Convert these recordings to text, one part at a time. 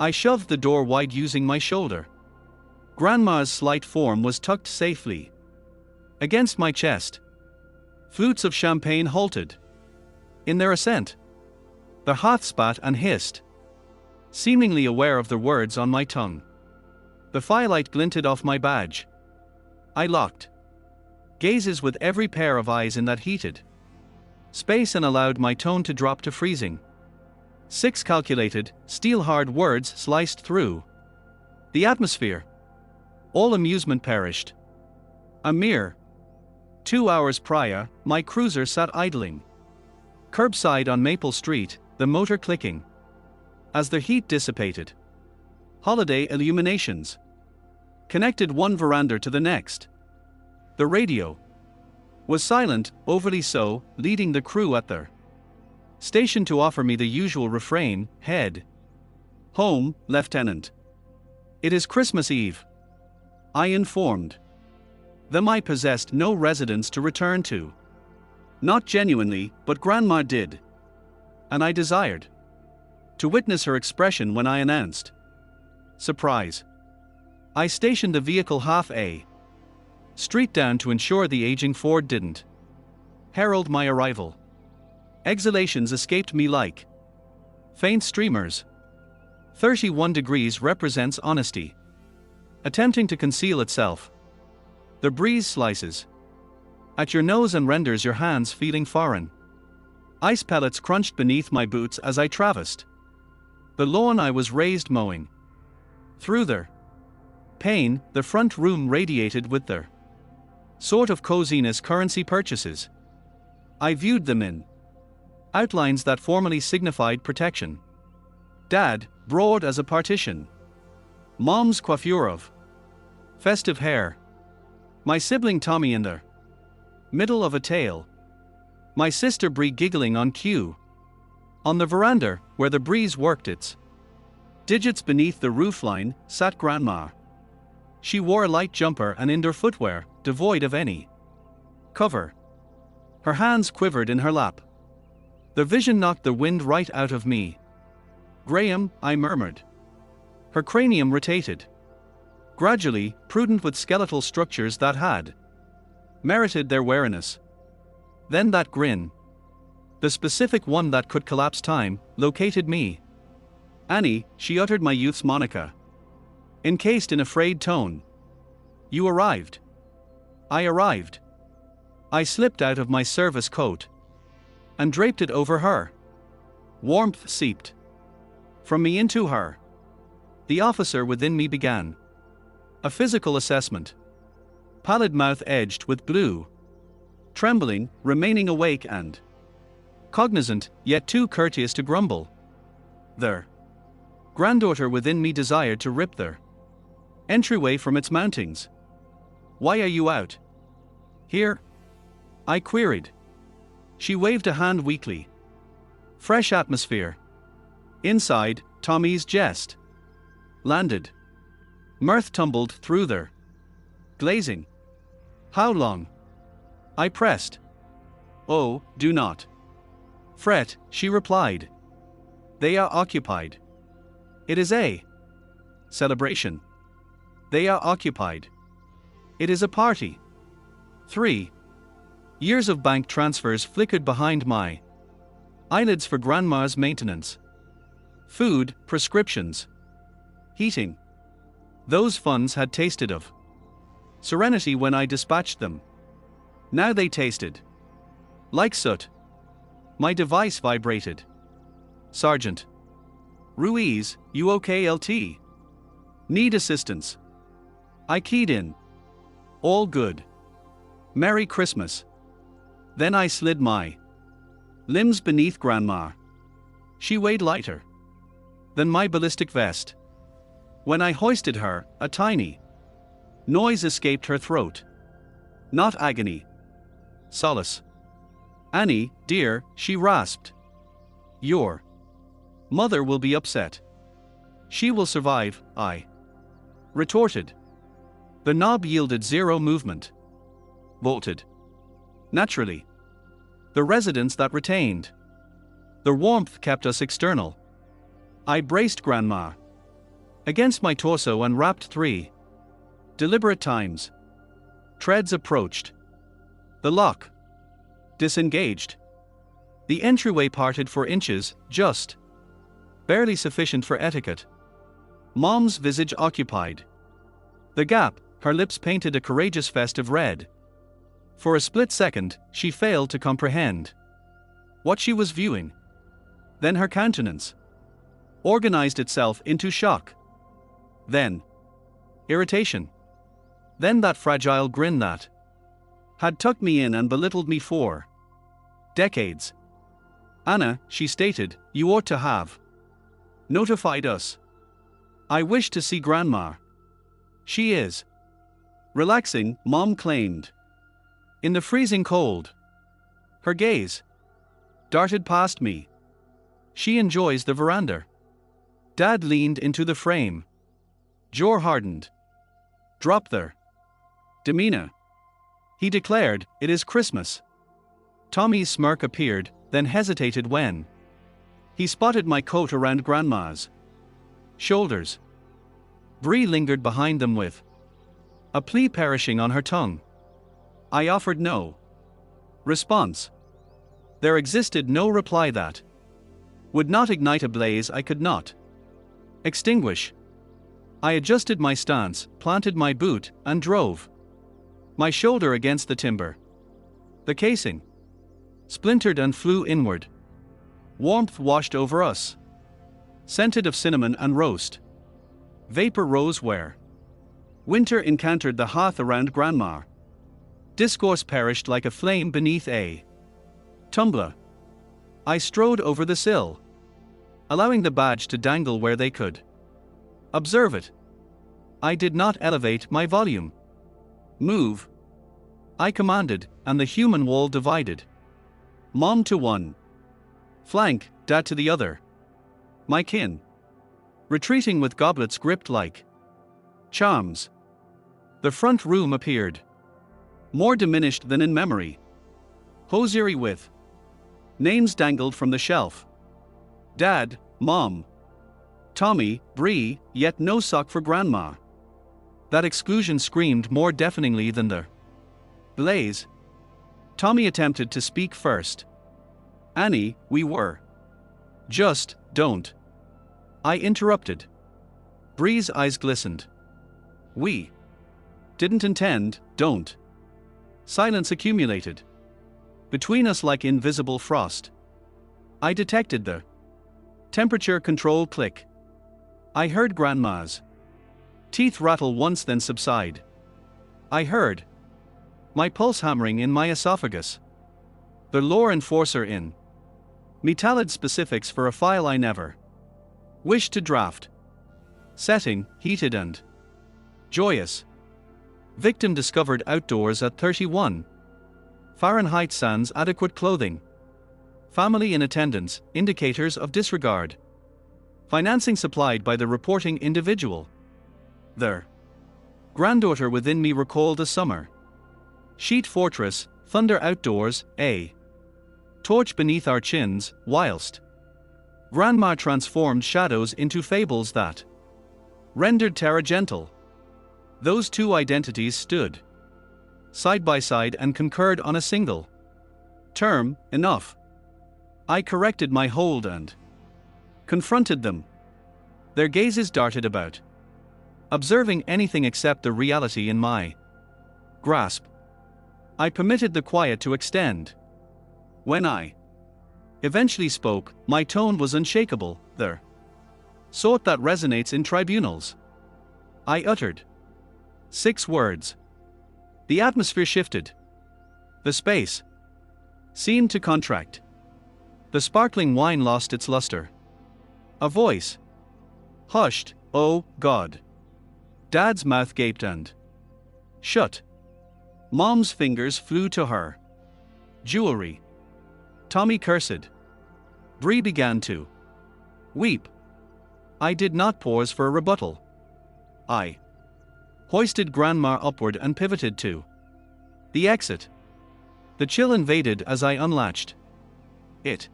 I shoved the door wide using my shoulder. Grandma's slight form was tucked safely against my chest. Flutes of champagne halted in their ascent. The hearth spat and hissed, seemingly aware of the words on my tongue. The firelight glinted off my badge. I locked gazes with every pair of eyes in that heated space and allowed my tone to drop to freezing. 6 calculated, steel-hard words sliced through the atmosphere. All amusement perished. A mere 2 hours prior, my cruiser sat idling curbside on Maple Street, the motor clicking as the heat dissipated. Holiday illuminations connected one veranda to the next. The radio was silent, overly so, leading the crew at their station to offer me the usual refrain, "Head home, Lieutenant. It is Christmas Eve." I informed them I possessed no residence to return to. Not genuinely, but Grandma did. And I desired to witness her expression when I announced surprise. I stationed the vehicle half a street down to ensure the aging Ford didn't herald my arrival. Exhalations escaped me like faint streamers. 31 degrees represents honesty attempting to conceal itself. The breeze slices at your nose and renders your hands feeling foreign. Ice pellets crunched beneath my boots as I traversed the lawn I was raised mowing. Through their pain, the front room radiated with their sort of coziness currency purchases. I viewed them in outlines that formally signified protection. Dad, broad as a partition. Mom's coiffure of festive hair. My sibling Tommy in the middle of a tale. My sister Bree giggling on cue. On the veranda, where the breeze worked its digits beneath the roofline, sat Grandma. She wore a light jumper and indoor footwear, devoid of any cover. Her hands quivered in her lap. The vision knocked the wind right out of me. "Graham," I murmured. Her cranium rotated gradually, prudent with skeletal structures that had merited their wariness. Then that grin, the specific one that could collapse time, located me. "Annie," she uttered my youth's moniker, encased in a frayed tone. "You arrived." I arrived. I slipped out of my service coat and draped it over her. Warmth seeped from me into her. The officer within me began a physical assessment. Pallid mouth edged with blue. Trembling, remaining awake and cognizant, yet too courteous to grumble. Their granddaughter within me desired to rip their entryway from its mountings. "Why are you out here?" I queried. She waved a hand weakly. Fresh atmosphere. Inside, Tommy's jest landed. Mirth tumbled through their glazing. "How long?" I pressed. "Oh, do not fret," she replied. "They are occupied. It is a celebration. They are occupied. It is a party." 3 years of bank transfers flickered behind my eyelids for Grandma's maintenance. Food, prescriptions, heating. Those funds had tasted of serenity when I dispatched them. Now they tasted like soot. My device vibrated. "Sergeant Ruiz, you okay LT? Need assistance?" I keyed in. "All good. Merry Christmas." Then I slid my limbs beneath Grandma. She weighed lighter than my ballistic vest. When I hoisted her, a tiny noise escaped her throat. Not agony. Solace. "Annie, dear," she rasped. "Your mother will be upset." "She will survive," I retorted. The knob yielded zero movement. Bolted. Naturally. The residence that retained the warmth kept us external. I braced Grandma Against my torso unwrapped 3 deliberate times. Treads approached. The lock disengaged. The entryway parted for inches, just barely sufficient for etiquette. Mom's visage occupied the gap, her lips painted a courageous festive red. For a split second, she failed to comprehend what she was viewing. Then her countenance organized itself into shock. Then irritation. Then that fragile grin that had tucked me in and belittled me for decades. "Anna," she stated, "you ought to have notified us. I wish to see Grandma. She is relaxing," Mom claimed. In the freezing cold, her gaze darted past me. "She enjoys the veranda." Dad leaned into the frame. Jaw hardened. "Drop their demeanor," he declared, "it is Christmas." Tommy's smirk appeared, then hesitated when he spotted my coat around Grandma's shoulders. Bree lingered behind them with a plea perishing on her tongue. I offered no response. There existed no reply that would not ignite a blaze I could not extinguish. I adjusted my stance, planted my boot, and drove my shoulder against the timber. The casing splintered and flew inward. Warmth washed over us, scented of cinnamon and roast. Vapor rose where winter encountered the hearth around Grandma. Discourse perished like a flame beneath a tumbler. I strode over the sill, allowing the badge to dangle where they could observe it. I did not elevate my volume. "Move," I commanded, and the human wall divided. Mom to one flank, Dad to the other. My kin retreating with goblets gripped like charms. The front room appeared more diminished than in memory. Hosiery with names dangled from the shelf. Dad, Mom, Tommy, Bree, yet no sock for Grandma. That exclusion screamed more deafeningly than the blaze. Tommy attempted to speak first. "Annie, we were just, don't," I interrupted. Bree's eyes glistened. "We didn't intend, don't." Silence accumulated between us like invisible frost. I detected the temperature control click. I heard Grandma's teeth rattle once then subside. I heard my pulse hammering in my esophagus. The lore enforcer in me tallied specifics for a file I never wished to draft. Setting, heated and joyous. Victim discovered outdoors at 31 Fahrenheit sans adequate clothing. Family in attendance, indicators of disregard. Financing supplied by the reporting individual. Their granddaughter within me recalled a summer sheet fortress, thunder outdoors, a torch beneath our chins, whilst Grandma transformed shadows into fables that rendered terror gentle. Those two identities stood side by side and concurred on a single term, enough. I corrected my hold and confronted them. Their gazes darted about, observing anything except the reality in my grasp. I permitted the quiet to extend. When I eventually spoke, my tone was unshakable, the sort that resonates in tribunals. I uttered 6 words. The atmosphere shifted. The space seemed to contract. The sparkling wine lost its luster. A voice hushed, "Oh, God." Dad's mouth gaped and shut. Mom's fingers flew to her jewelry. Tommy cursed. Bree began to weep. I did not pause for a rebuttal. I hoisted Grandma upward and pivoted to the exit. The chill invaded as I unlatched it.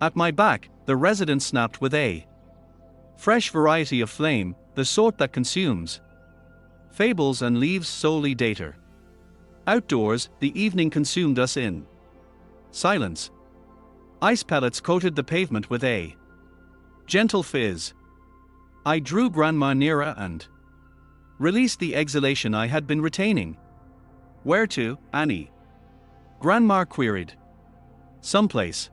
At my back, the resident snapped with a Fresh variety of flame, the sort that consumes. Fables and leaves solely dater. Outdoors, the evening consumed us in silence. Ice pellets coated the pavement with a gentle fizz. I drew Grandma nearer and released the exhalation I had been retaining. Where to, Annie? Grandma queried. Someplace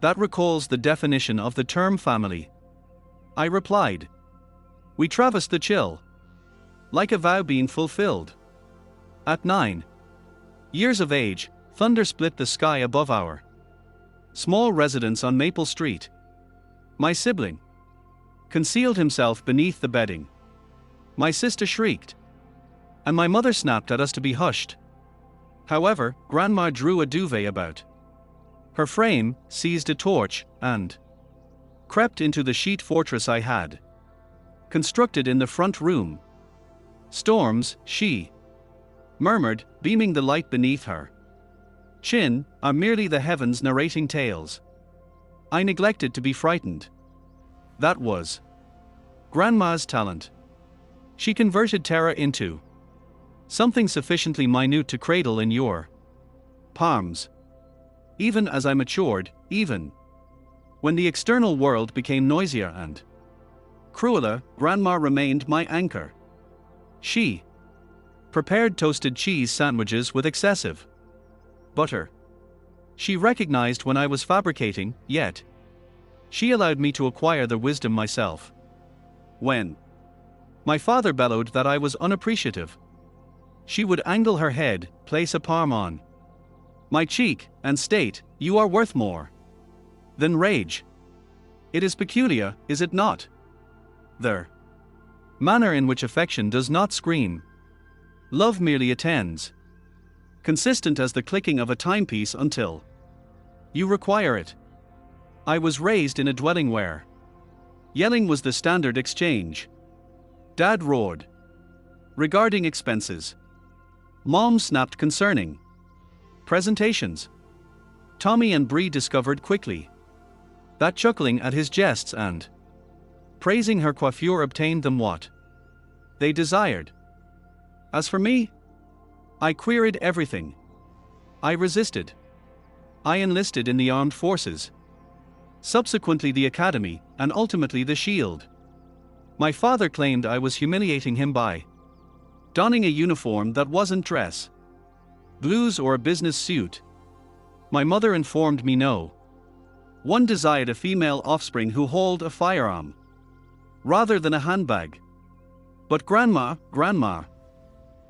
that recalls the definition of the term family. I replied. We traversed the chill, like a vow being fulfilled. At 9 years of age, thunder split the sky above our small residence on Maple Street. My sibling concealed himself beneath the bedding. My sister shrieked, and my mother snapped at us to be hushed. However, Grandma drew a duvet about her frame, seized a torch, and crept into the sheet fortress I had constructed in the front room. Storms, she murmured, beaming the light beneath her chin, are merely the heavens narrating tales. I neglected to be frightened. That was Grandma's talent. She converted terror into something sufficiently minute to cradle in your palms. Even as I matured, even when the external world became noisier and crueler, Grandma remained my anchor. She prepared toasted cheese sandwiches with excessive butter. She recognized when I was fabricating, yet she allowed me to acquire the wisdom myself. When my father bellowed that I was unappreciative, she would angle her head, place a palm on my cheek, and state, "You are worth more than rage." It is peculiar, is it not? The manner in which affection does not scream. Love merely attends, consistent as the clicking of a timepiece until you require it. I was raised in a dwelling where yelling was the standard exchange. Dad roared regarding expenses. Mom snapped concerning presentations. Tommy and Bree discovered quickly that chuckling at his jests and praising her coiffure obtained them what they desired. As for me, I queried everything. I resisted. I enlisted in the armed forces, subsequently the academy, and ultimately the Shield. My father claimed I was humiliating him by donning a uniform that wasn't dress blues or a business suit. My mother informed me no one desired a female offspring who hold a firearm rather than a handbag. But Grandma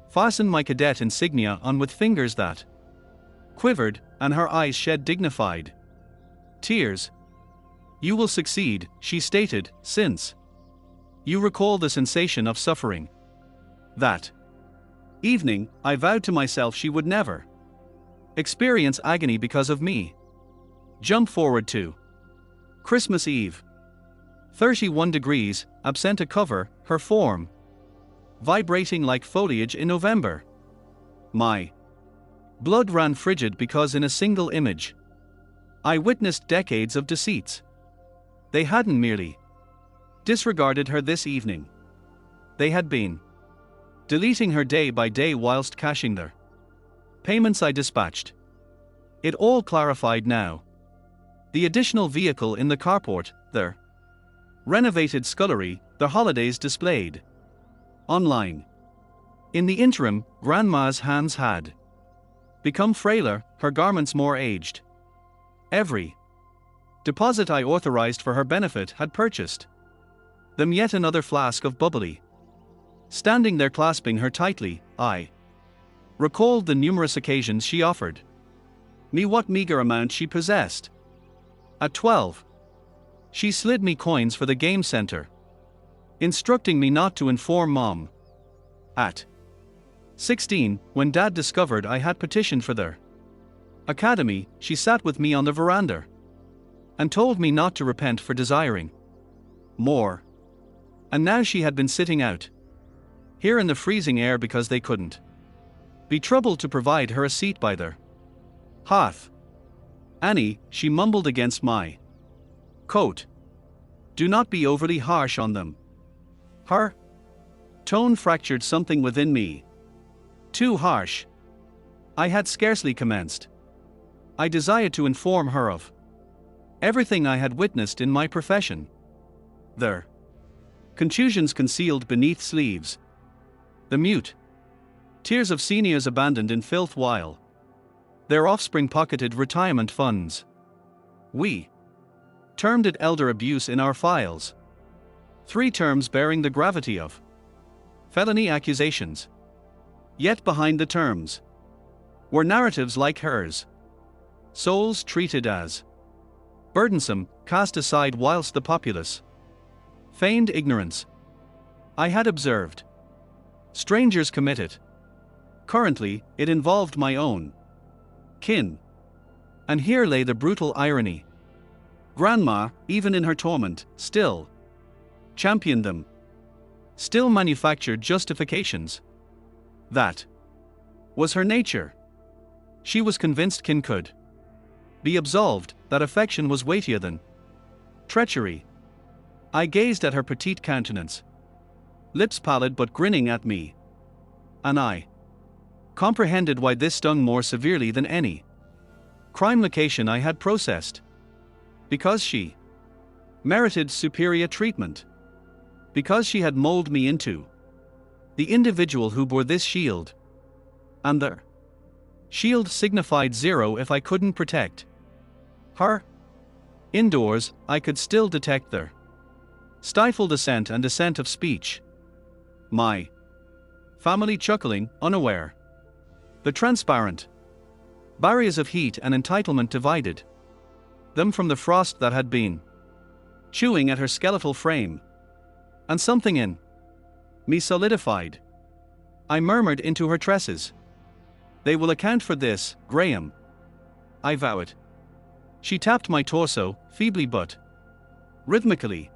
fastened my cadet insignia on with fingers that quivered, and her eyes shed dignified tears. You will succeed, she stated, since you recall the sensation of suffering. That evening, I vowed to myself she would never experience agony because of me. Jump forward to Christmas Eve. 31 degrees, absent a cover, her form vibrating like foliage in November. My blood ran frigid because in a single image I witnessed decades of deceits. They hadn't merely disregarded her this evening. They had been deleting her day by day whilst cashing their payments I dispatched. It all clarified now. The additional vehicle in the carport, their renovated scullery, the holidays displayed online. In the interim, Grandma's hands had become frailer, her garments more aged. Every deposit I authorized for her benefit had purchased them yet another flask of bubbly. Standing there clasping her tightly, I recalled the numerous occasions she offered me what meager amount she possessed. At 12, she slid me coins for the game center, instructing me not to inform Mom. At 16, when Dad discovered I had petitioned for their academy, she sat with me on the veranda and told me not to repent for desiring more. And now she had been sitting out here in the freezing air because they couldn't be troubled to provide her a seat by their hearth. Annie, she mumbled against my coat. Do not be overly harsh on them. Her tone fractured something within me. Too harsh. I had scarcely commenced. I desired to inform her of everything I had witnessed in my profession. Their contusions concealed beneath sleeves. The mute tears of seniors abandoned in filth while their offspring pocketed retirement funds. We termed it elder abuse in our files. 3 terms bearing the gravity of felony accusations. Yet behind the terms were narratives like hers. Souls treated as burdensome, cast aside whilst the populace feigned ignorance. I had observed strangers commit it. Currently, it involved my own kin. And here lay the brutal irony. Grandma, even in her torment, still championed them. Still manufactured justifications. That was her nature. She was convinced kin could be absolved, that affection was weightier than treachery. I gazed at her petite countenance, lips pallid but grinning at me. And I comprehended why this stung more severely than any crime location I had processed. Because she merited superior treatment. Because she had molded me into the individual who bore this shield. And the shield signified 0 if I couldn't protect her. Indoors, I could still detect their stifled assent and dissent of speech. My family chuckling, unaware. The transparent barriers of heat and entitlement divided them from the frost that had been chewing at her skeletal frame. And something in me solidified. I murmured into her tresses. They will account for this, Graham. I vow it. She tapped my torso, feebly but rhythmically.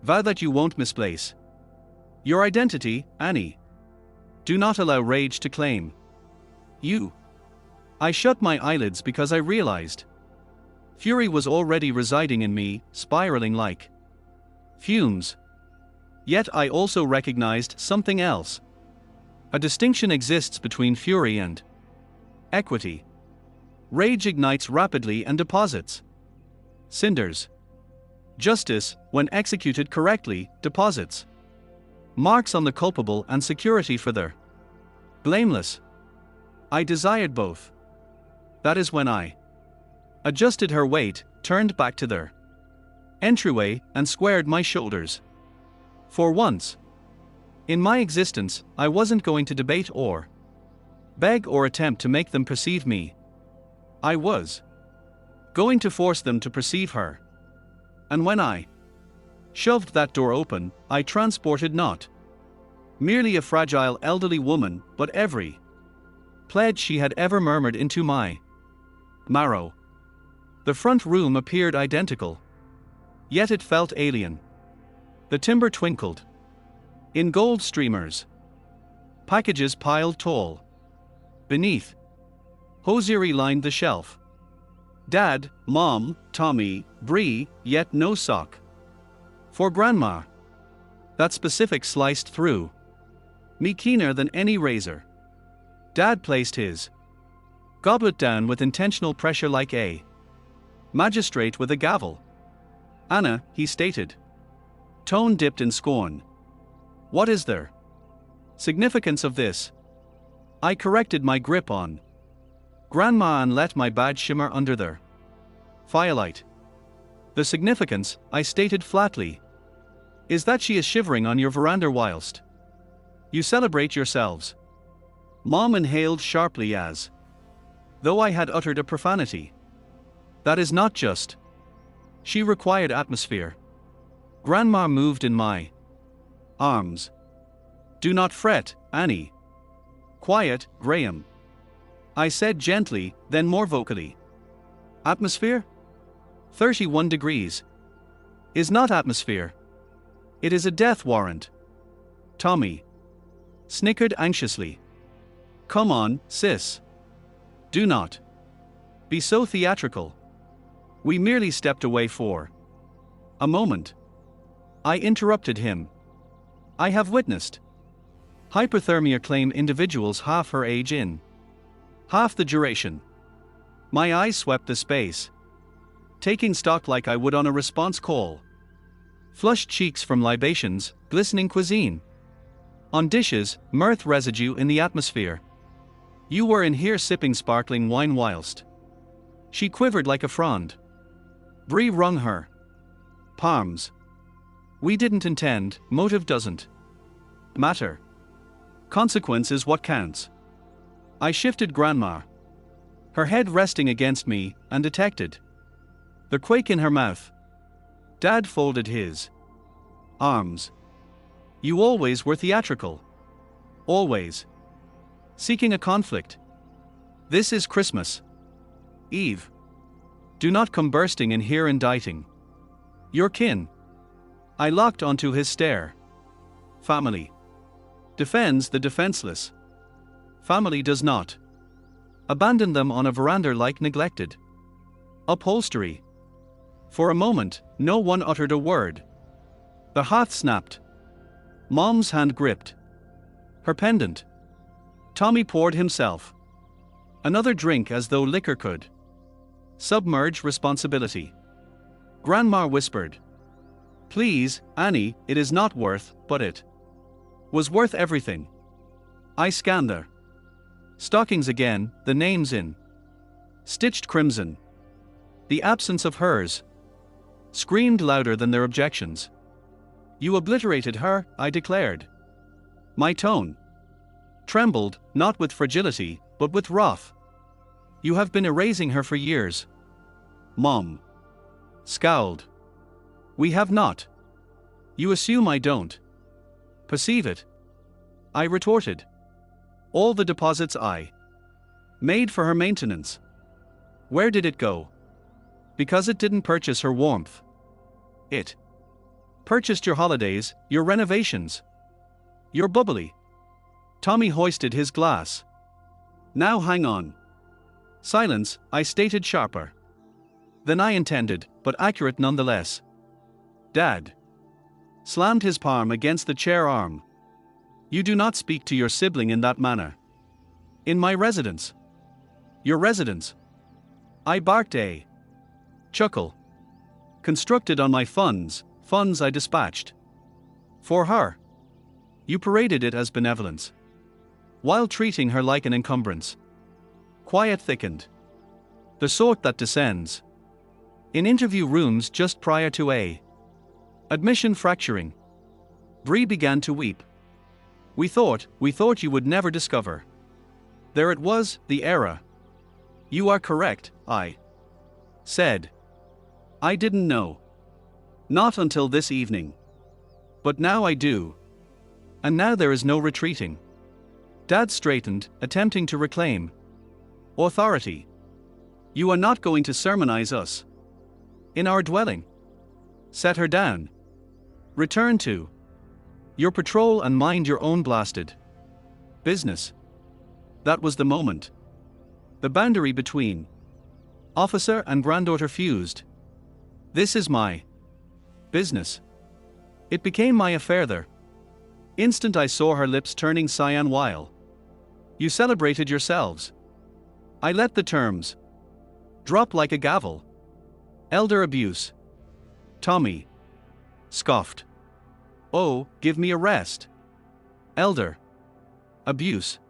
Vow that you won't misplace your identity, Annie. Do not allow rage to claim you. I shut my eyelids because I realized fury was already residing in me, spiraling like fumes. Yet I also recognized something else. A distinction exists between fury and equity. Rage ignites rapidly and deposits cinders. Justice, when executed correctly, deposits marks on the culpable and security for their blameless. I desired both. That is when I adjusted her weight, turned back to their entryway, and squared my shoulders. For once in my existence, I wasn't going to debate or beg or attempt to make them perceive me. I was going to force them to perceive her. And when I shoved that door open, I transported not merely a fragile elderly woman, but every pledge she had ever murmured into my marrow. The front room appeared identical. Yet it felt alien. The timber twinkled in gold streamers. Packages piled tall beneath. Hosiery lined the shelf. Dad, Mom, Tommy, Bree, yet no sock for Grandma. That specific sliced through me keener than any razor. Dad placed his goblet down with intentional pressure like a magistrate with a gavel. Anna, he stated. Tone dipped in scorn. What is there significance of this? I corrected my grip on Grandma and let my badge shimmer under the firelight. The significance, I stated flatly, is that she is shivering on your veranda whilst you celebrate yourselves. Mom inhaled sharply as though I had uttered a profanity. That is not just. She required atmosphere. Grandma moved in my arms. Do not fret, Annie. Quiet, Graham. I said gently, then more vocally. Atmosphere? 31 degrees. Is not atmosphere. It is a death warrant. Tommy snickered anxiously. Come on, sis. Do not be so theatrical. We merely stepped away for a moment. I interrupted him. I have witnessed hypothermia claim individuals half her age in half the duration. My eyes swept the space, taking stock like I would on a response call. Flushed cheeks from libations, glistening cuisine. On dishes, mirth residue in the atmosphere. You were in here sipping sparkling wine whilst. She quivered like a frond. Bree wrung her palms. We didn't intend, motive doesn't matter. Consequence is what counts. I shifted Grandma, her head resting against me, and detected the quake in her mouth. Dad folded his arms. You always were theatrical. Always. Seeking a conflict. This is Christmas Eve. Do not come bursting in here indicting your kin. I locked onto his stare. Family defends the defenseless. Family does not abandon them on a veranda like neglected upholstery. For a moment, no one uttered a word. The hearth snapped. Mom's hand gripped her pendant. Tommy poured himself another drink as though liquor could submerge responsibility. Grandma whispered, "Please, Annie, it is not worth, but it was worth everything." I scanned their stockings again, the names in stitched crimson. The absence of hers screamed louder than their objections. You obliterated her, I declared. My tone trembled, not with fragility, but with wrath. You have been erasing her for years. Mom scowled. We have not. You assume I don't perceive it. I retorted. All the deposits I made for her maintenance. Where did it go? Because it didn't purchase her warmth. It purchased your holidays, your renovations. You're bubbly. Tommy hoisted his glass. Now hang on. Silence, I stated sharper than I intended, but accurate nonetheless. Dad slammed his palm against the chair arm. You do not speak to your sibling in that manner. In my residence. Your residence. I barked a chuckle. Constructed on my funds I dispatched. For her. You paraded it as benevolence, while treating her like an encumbrance. Quiet thickened. The sort that descends in interview rooms just prior to a admission fracturing. Bree began to weep. We thought you would never discover. There it was, the error. You are correct, I said. I didn't know. Not until this evening. But now I do. And now there is no retreating. Dad straightened, attempting to reclaim authority. You are not going to sermonize us in our dwelling. Set her down. Return to your patrol and mind your own blasted business. That was the moment. The boundary between officer and granddaughter fused. This is my business. It became my affair there. Instant I saw her lips turning cyan while you celebrated yourselves. I let the terms drop like a gavel. Elder abuse. Tommy scoffed. Oh, give me a rest. Elder abuse.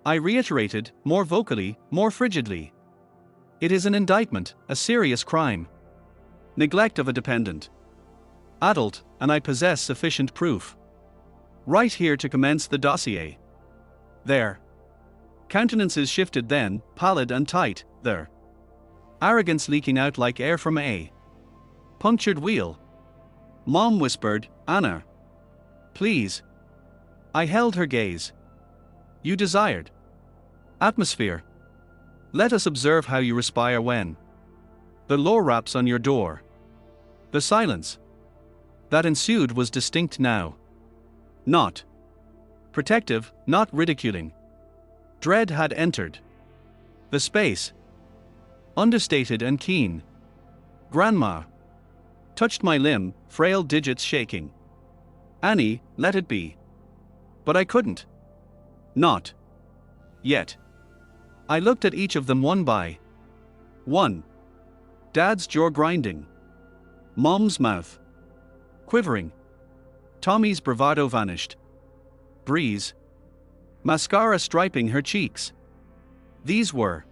I reiterated, more vocally, more frigidly. It is an indictment, a serious crime. Neglect of a dependent adult, and I possess sufficient proof. Right here to commence the dossier. Their countenances shifted then, pallid and tight, their arrogance leaking out like air from a punctured wheel. Mom whispered, Anna. Please. I held her gaze. You desired atmosphere. Let us observe how you respire when the law raps on your door. The silence that ensued was distinct now. Not protective, not ridiculing. Dread had entered the space. Understated and keen. Grandma touched my limb, frail digits shaking. Annie, let it be. But I couldn't. Not yet. I looked at each of them one by one. Dad's jaw grinding. Mom's mouth quivering. Tommy's bravado vanished. Breeze. Mascara striping her cheeks. These were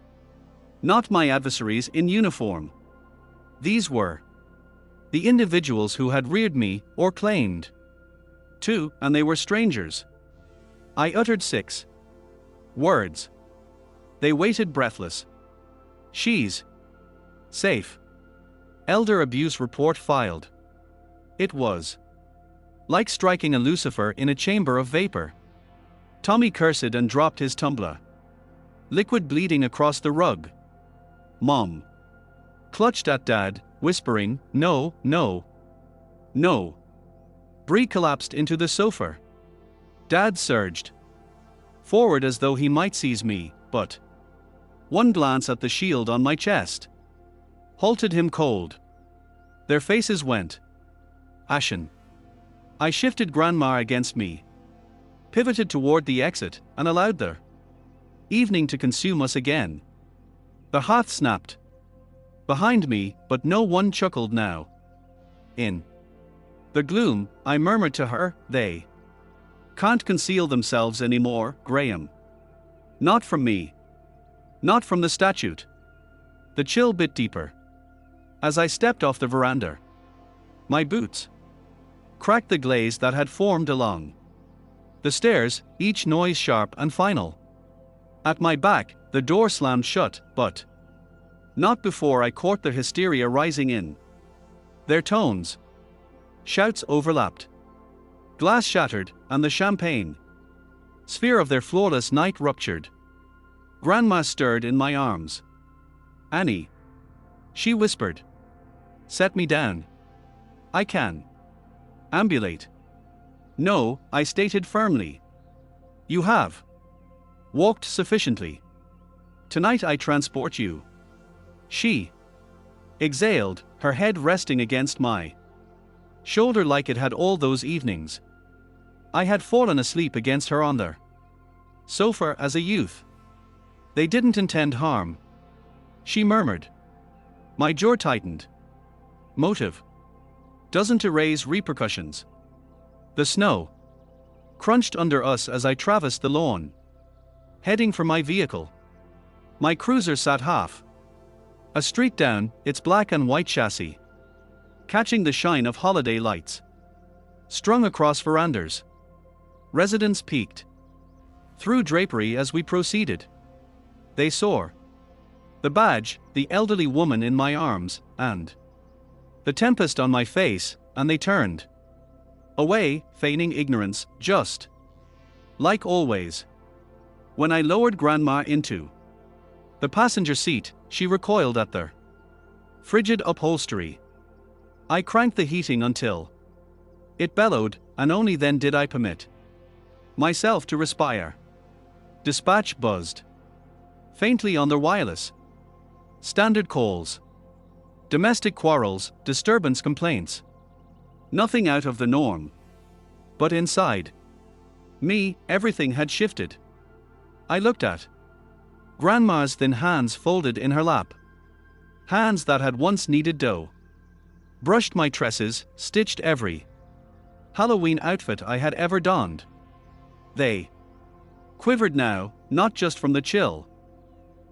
not my adversaries in uniform. These were the individuals who had reared me, or claimed to, and they were strangers. I uttered 6 words. They waited breathless. She's safe. Elder abuse report filed. It was like striking a Lucifer in a chamber of vapor. Tommy cursed and dropped his tumbler. Liquid bleeding across the rug. Mom clutched at Dad, whispering, "No, no, no." Bree collapsed into the sofa. Dad surged forward as though he might seize me, but one glance at the shield on my chest halted him cold. Their faces went ashen. I shifted Grandma against me, pivoted toward the exit, and allowed the evening to consume us again. The hearth snapped behind me, but no one chuckled now. In the gloom, I murmured to her, "They can't conceal themselves anymore, Graham. Not from me. Not from the statute." The chill bit deeper as I stepped off the veranda. My boots cracked the glaze that had formed along the stairs, each noise sharp and final. At my back, the door slammed shut, but not before I caught the hysteria rising in their tones. Shouts overlapped. Glass shattered, and the champagne sphere of their flawless night ruptured. Grandma stirred in my arms. "Annie," she whispered. "Set me down. I can ambulate." "No," I stated firmly. "You have walked sufficiently. Tonight I transport you." She exhaled, her head resting against my shoulder like it had all those evenings. I had fallen asleep against her on the sofa as a youth. "They didn't intend harm," she murmured. My jaw tightened. Motive doesn't erase repercussions. The snow crunched under us as I traversed the lawn, heading for my vehicle. My cruiser sat half a street down, its black and white chassis catching the shine of holiday lights strung across verandas. Residents peeked through drapery as we proceeded. They saw the badge, the elderly woman in my arms, and the tempest on my face, and they turned away, feigning ignorance, just like always. When I lowered Grandma into the passenger seat, she recoiled at the frigid upholstery. I cranked the heating until it bellowed, and only then did I permit myself to respire. Dispatch buzzed faintly on the wireless. Standard calls. Domestic quarrels, disturbance complaints. Nothing out of the norm. But inside me, everything had shifted. I looked at Grandma's thin hands folded in her lap. Hands that had once kneaded dough. Brushed my tresses, stitched every Halloween outfit I had ever donned. They quivered now, not just from the chill,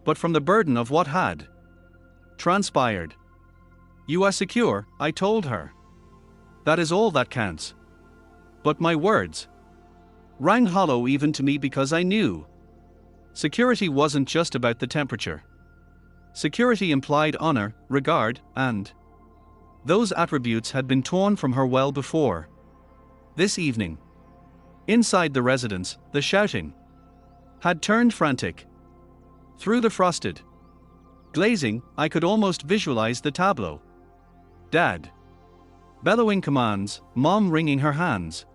but from the burden of what had transpired. "You are secure," I told her. "That is all that counts." But my words rang hollow even to me because I knew security wasn't just about the temperature. Security implied honor, regard, and those attributes had been torn from her well before. This evening, inside the residence, the shouting had turned frantic. Through the frosted glazing, I could almost visualize the tableau. Dad bellowing commands, Mom wringing her hands,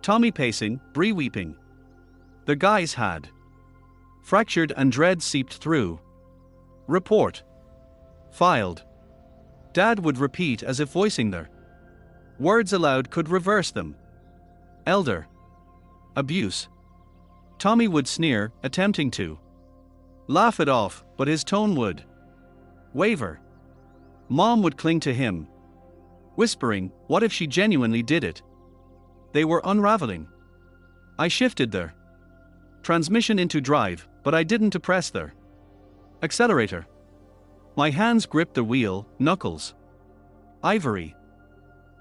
Tommy pacing, Bree weeping. The guys had fractured and dread seeped through. Report filed. Dad would repeat as if voicing their words aloud could reverse them. Elder. Abuse. Tommy would sneer, attempting to laugh it off, but his tone would waver. Mom would cling to him, whispering, what if she genuinely did it? They were unraveling. I shifted their transmission into drive, but I didn't press their accelerator. My hands gripped the wheel, knuckles ivory.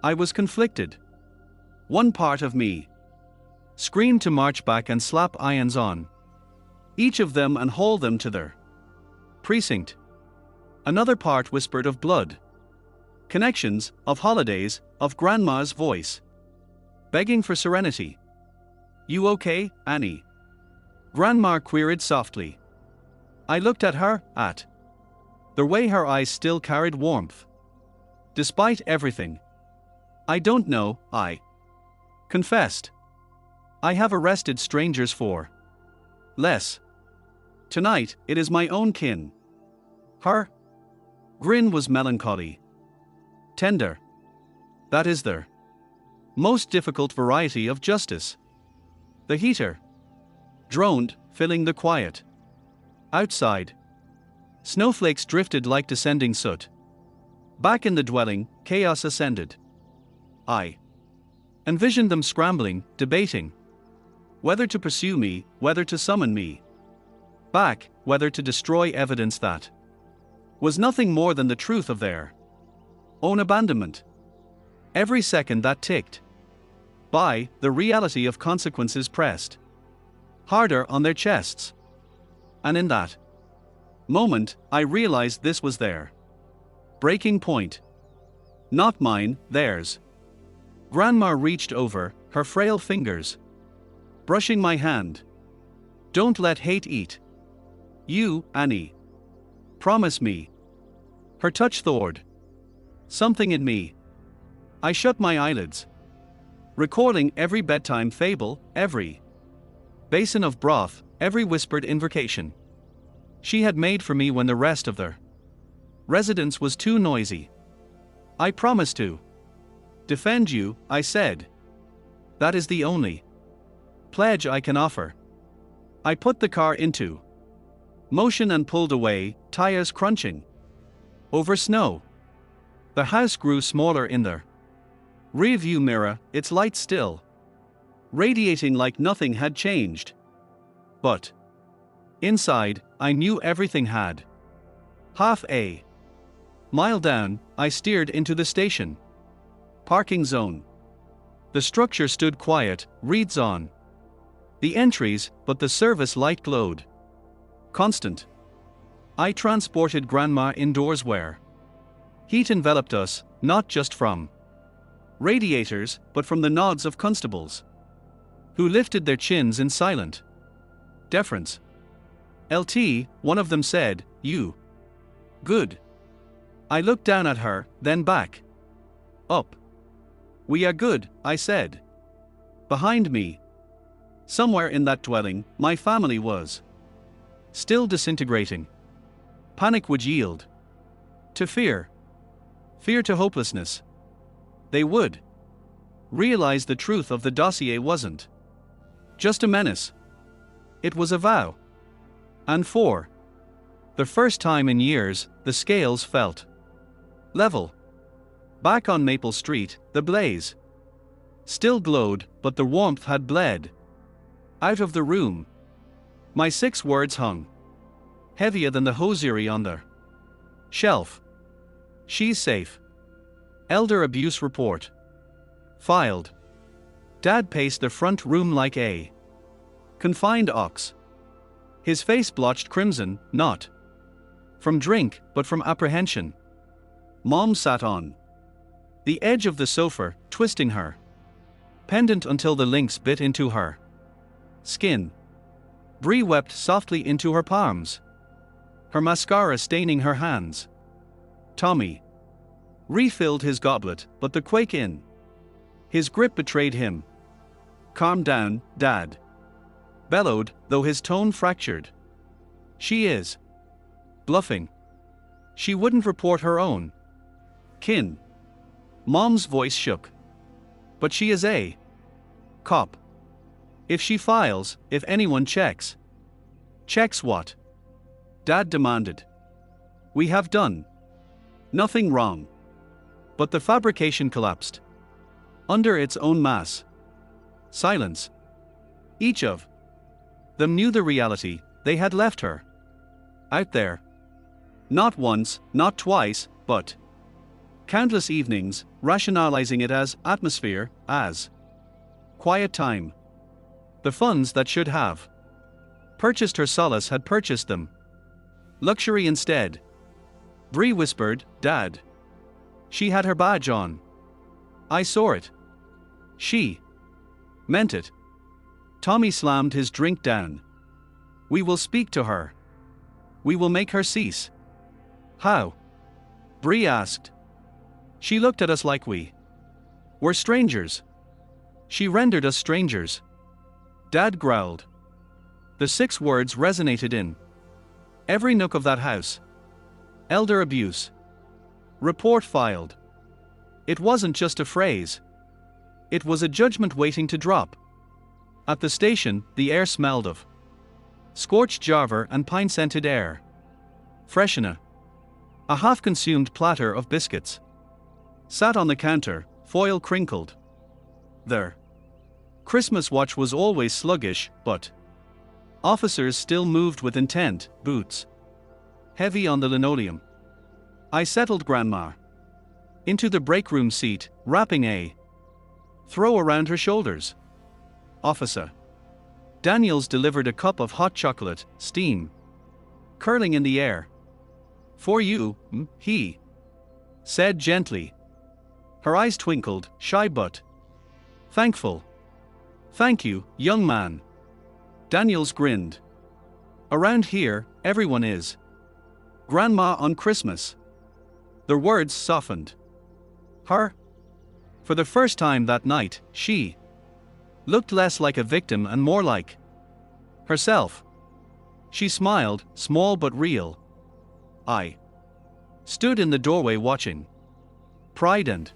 I was conflicted. One part of me screamed to march back and slap irons on each of them and haul them to their precinct. Another part whispered of blood, connections, of holidays, of Grandma's voice, begging for serenity. You okay, Annie? Grandma queried softly. I looked at her, at the way her eyes still carried warmth. Despite everything. I don't know, I confessed. I have arrested strangers for less. Tonight, it is my own kin. Her grin was melancholy. Tender. That is their most difficult variety of justice. The heater droned, filling the quiet. Outside, snowflakes drifted like descending soot. Back in the dwelling, chaos ascended. I envisioned them scrambling, debating whether to pursue me, whether to summon me back, whether to destroy evidence that was nothing more than the truth of their own abandonment. Every second that ticked by, the reality of consequences pressed harder on their chests. And in that moment, I realized this was their breaking point. Not mine, theirs. Grandma reached over, her frail fingers brushing my hand. Don't let hate eat you, Annie. Promise me. Her touch thawed something in me. I shut my eyelids, recalling every bedtime fable, every basin of broth, every whispered invocation she had made for me when the rest of their residence was too noisy. I promise to defend you, I said. That is the only pledge I can offer. I put the car into motion and pulled away, tires crunching over snow. The house grew smaller in the rearview mirror, its light still radiating like nothing had changed. But inside, I knew everything had. Half a mile down, I steered into the station parking zone. The structure stood quiet, reeds on the entries, but the service light glowed constant. I transported Grandma indoors where heat enveloped us, not just from radiators, but from the nods of constables who lifted their chins in silent deference. LT, one of them said, you good. I looked down at her, then back up. We are good, I said. Behind me, somewhere in that dwelling, my family was still disintegrating. Panic would yield to fear, fear to hopelessness. They would realize the truth of the dossier wasn't just a menace. It was a vow. And for the first time in years, the scales felt level. Back on Maple Street, the blaze still glowed, but the warmth had bled out of the room. My 6 words hung heavier than the hosiery on the shelf. She's safe. Elder abuse report filed. Dad paced the front room like a confined ox. His face blotched crimson, not from drink, but from apprehension. Mom sat on the edge of the sofa, twisting her pendant until the links bit into her skin. Bree wept softly into her palms, her mascara staining her hands. Tommy refilled his goblet, but the quake in his grip betrayed him. Calm down, Dad bellowed, though his tone fractured. She is bluffing. She wouldn't report her own kin. Mom's voice shook. But she is a cop. If she files, if anyone checks. Checks what? Dad demanded. We have done nothing wrong. But the fabrication collapsed. Under its own mass. Silence. Each of them knew the reality, they had left her out there. Not once, not twice, but countless evenings, rationalizing it as atmosphere, as quiet time. The funds that should have purchased her solace had purchased them. Luxury instead. Bree whispered, Dad. She had her badge on. I saw it. She meant it. Tommy slammed his drink down. We will speak to her. We will make her cease. How? Bree asked. She looked at us like we were strangers. She rendered us strangers. Dad growled. The 6 words resonated in every nook of that house. Elder abuse. Report filed. It wasn't just a phrase. It was a judgment waiting to drop. At the station, the air smelled of scorched java and pine-scented air. Freshener. A half-consumed platter of biscuits sat on the counter, foil crinkled. Their Christmas watch was always sluggish, but officers still moved with intent, boots heavy on the linoleum. I settled Grandma into the break room seat, wrapping a throw around her shoulders. Officer Daniels delivered a cup of hot chocolate, steam curling in the air. For you, he said gently. Her eyes twinkled, shy but thankful. Thank you, young man. Daniels grinned. Around here, everyone is Grandma on Christmas. The words softened. Her? For the first time that night, she looked less like a victim and more like herself. She smiled, small but real. I stood in the doorway watching. Pride and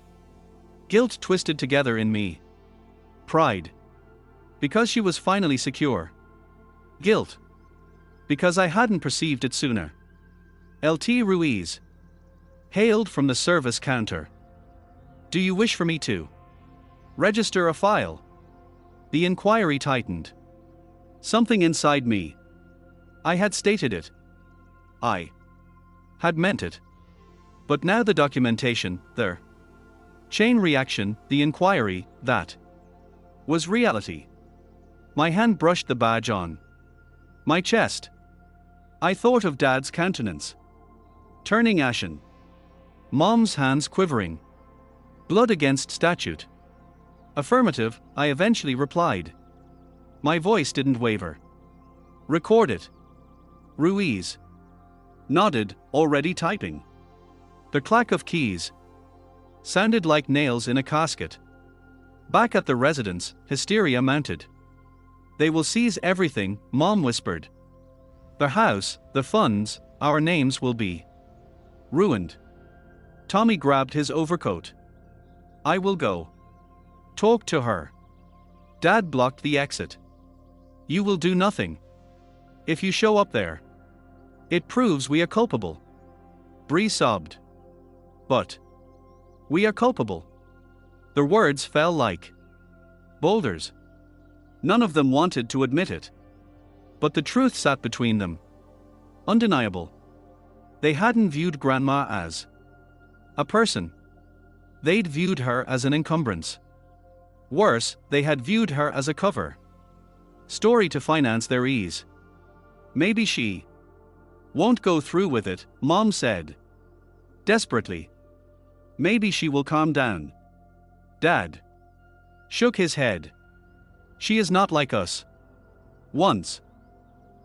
guilt twisted together in me. Pride. Because she was finally secure. Guilt. Because I hadn't perceived it sooner. L.T. Ruiz hailed from the service counter. Do you wish for me to register a file? The inquiry tightened. Something inside me. I had stated it. I had meant it. But now the documentation, the chain reaction, the inquiry, that was reality. My hand brushed the badge on my chest. I thought of Dad's countenance turning ashen. Mom's hands quivering. Blood against statute. Affirmative, I eventually replied. My voice didn't waver. Record it. Ruiz nodded, already typing. The clack of keys sounded like nails in a casket. Back at the residence, hysteria mounted. They will seize everything, Mom whispered. The house, the funds, our names will be ruined. Tommy grabbed his overcoat. I will go talk to her. Dad blocked the exit. You will do nothing. If you show up there, it proves we are culpable. Bree sobbed. But we are culpable. The words fell like boulders. None of them wanted to admit it. But the truth sat between them. Undeniable. They hadn't viewed Grandma as a person. They'd viewed her as an encumbrance. Worse, they had viewed her as a cover story to finance their ease. Maybe she won't go through with it, Mom said desperately. Maybe she will calm down. Dad shook his head. She is not like us. Once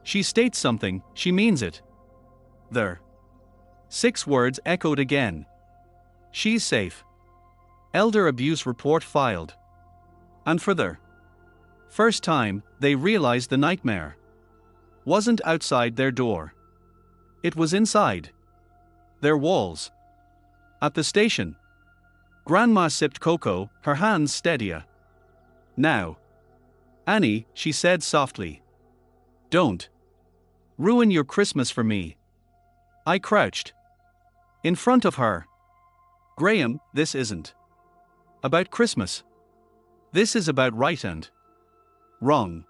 she states something, she means it. The 6 words echoed again. She's safe. Elder abuse report filed. And for the first time, they realized the nightmare wasn't outside their door. It was inside their walls. At the station, Grandma sipped cocoa, her hands steadier. Now, Annie, she said softly. Don't ruin your Christmas for me. I crouched in front of her. Graham, this isn't about Christmas. This is about right and wrong.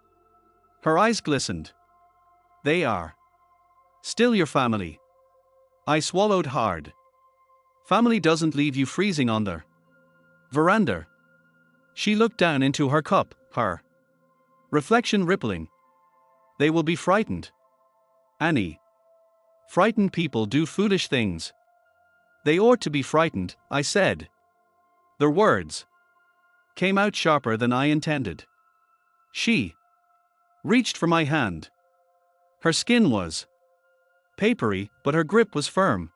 Her eyes glistened. They are still your family. I swallowed hard. Family doesn't leave you freezing on the veranda. She looked down into her cup, her reflection rippling. They will be frightened. Annie. Frightened people do foolish things. They ought to be frightened, I said. The words came out sharper than I intended. She reached for my hand. Her skin was papery, but her grip was firm.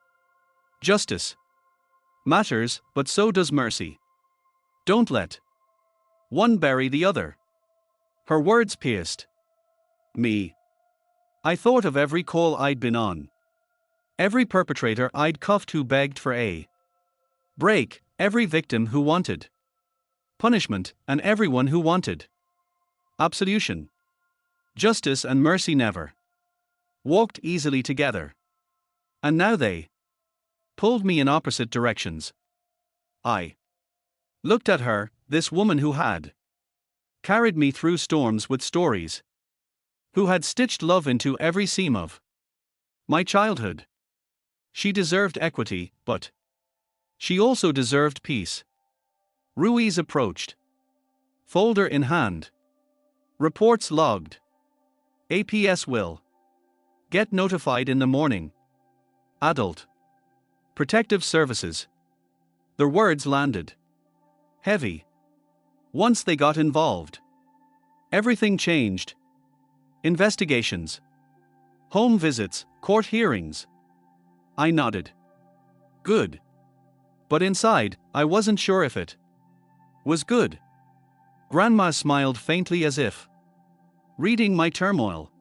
Justice matters, but so does mercy. Don't let one bury the other. Her words pierced me. I thought of every call I'd been on. Every perpetrator I'd cuffed who begged for a break, every victim who wanted punishment, and everyone who wanted absolution. Justice and mercy never walked easily together. And now they pulled me in opposite directions. I looked at her, this woman who had carried me through storms with stories, who had stitched love into every seam of my childhood. She deserved equity, but she also deserved peace. Ruiz approached, folder in hand. Reports logged. APS will get notified in the morning. Adult Protective Services. The words landed heavy. Once they got involved, everything changed. Investigations, home visits, court hearings. I nodded. Good. But inside, I wasn't sure if it was good. Grandma smiled faintly as if reading my turmoil.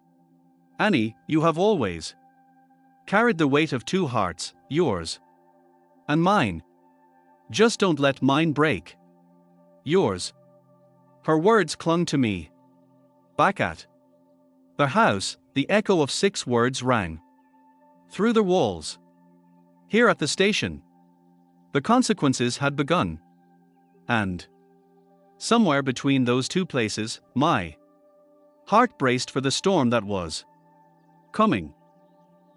Annie, you have always carried the weight of two hearts, yours and mine. Just don't let mine break. Yours. Her words clung to me. Back at the house, the echo of 6 words rang through the walls. Here at the station, the consequences had begun. And somewhere between those two places, my heart braced for the storm that was coming.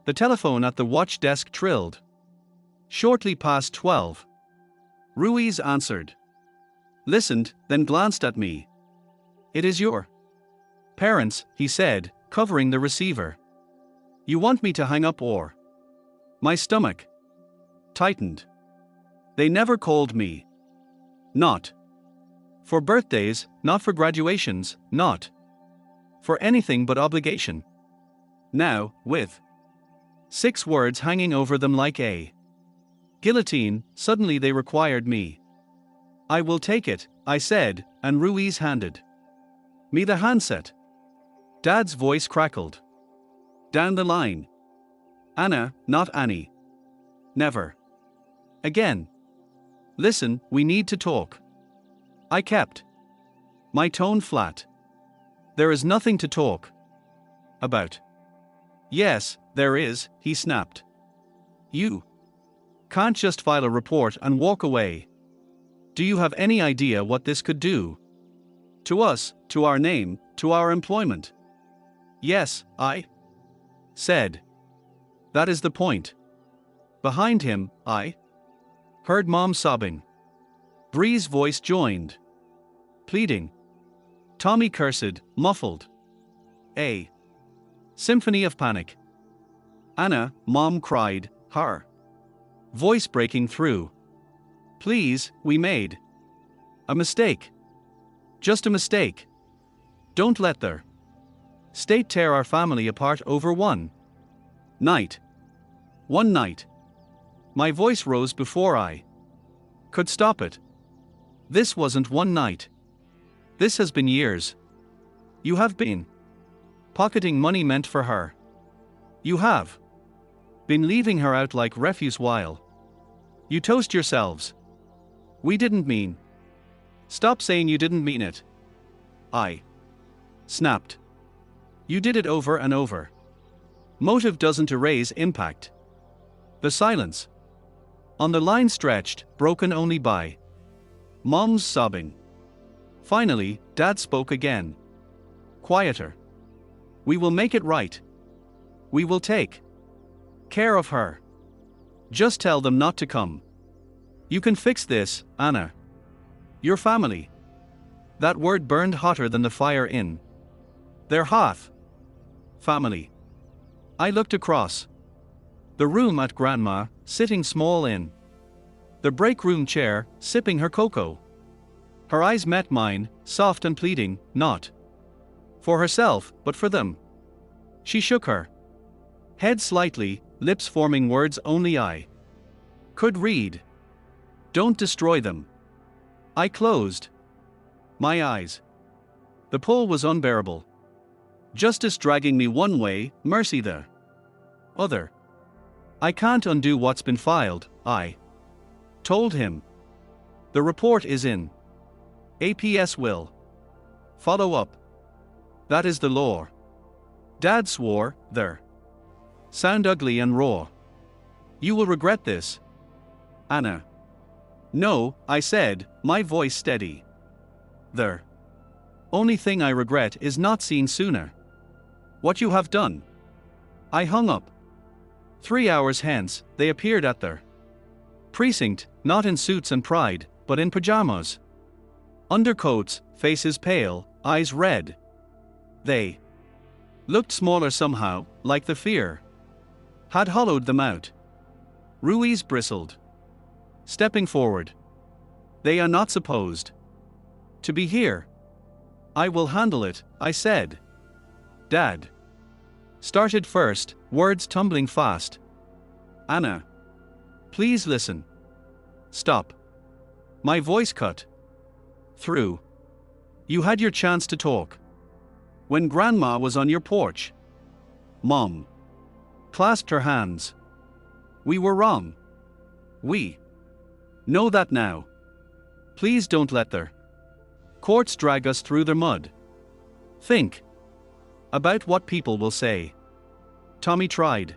The telephone at the watch desk trilled. Shortly past 12. Ruiz answered. Listened, then glanced at me. It is your parents, he said, covering the receiver. You want me to hang up or? My stomach tightened. They never called me. Not for birthdays, not for graduations, not for anything but obligation. Now, with 6 words hanging over them like a guillotine, suddenly they required me. I will take it, I said, and Ruiz handed me the handset. Dad's voice crackled down the line. Anna, not Annie. Never again. Listen, we need to talk. I kept my tone flat. There is nothing to talk about. Yes, there is, he snapped. You can't just file a report and walk away. Do you have any idea what this could do? To us, to our name, to our employment? Yes, I said. That is the point. Behind him, I heard Mom sobbing. Bree's voice joined. Pleading. Tommy cursed, muffled. A symphony of panic. Anna, Mom cried, her voice breaking through. Please, we made a mistake. Just a mistake. Don't let the state tear our family apart over one night. One night. My voice rose before I could stop it. This wasn't one night. This has been years. You have been pocketing money meant for her. You have been leaving her out like refuse while You toast yourselves. We didn't mean. Stop saying you didn't mean it. I snapped. You did it over and over. Motive doesn't erase impact. The silence. On the line stretched, broken only by Mom's sobbing. Finally, Dad spoke again. Quieter. We will make it right. We will take care of her. Just tell them not to come. You can fix this, Anna. Your family. That word burned hotter than the fire in their hearth. Family. I looked across the room at Grandma, sitting small in the break room chair, sipping her cocoa. Her eyes met mine, soft and pleading, not for herself, but for them. She shook her head slightly, lips forming words only I could read. Don't destroy them. I closed my eyes. The pull was unbearable. Justice dragging me one way, mercy the other. I can't undo what's been filed, I told him. The report is in. APS will follow up. That is the law. Dad swore, there. Sound ugly and raw. You will regret this. Anna. No, I said, my voice steady. The only thing I regret is not seen sooner what you have done. I hung up. 3 hours hence, they appeared at their precinct, not in suits and pride, but in pajamas. Undercoats, faces pale, eyes red. They looked smaller somehow, like the fear had hollowed them out. Ruiz bristled. Stepping forward. They are not supposed to be here. I will handle it, I said. Dad started first, words tumbling fast. Anna. Please listen. Stop. My voice cut through. You had your chance to talk when Grandma was on your porch. Mom clasped her hands. We were wrong. We know that now. Please don't let their courts drag us through the mud. Think about what people will say. Tommy tried.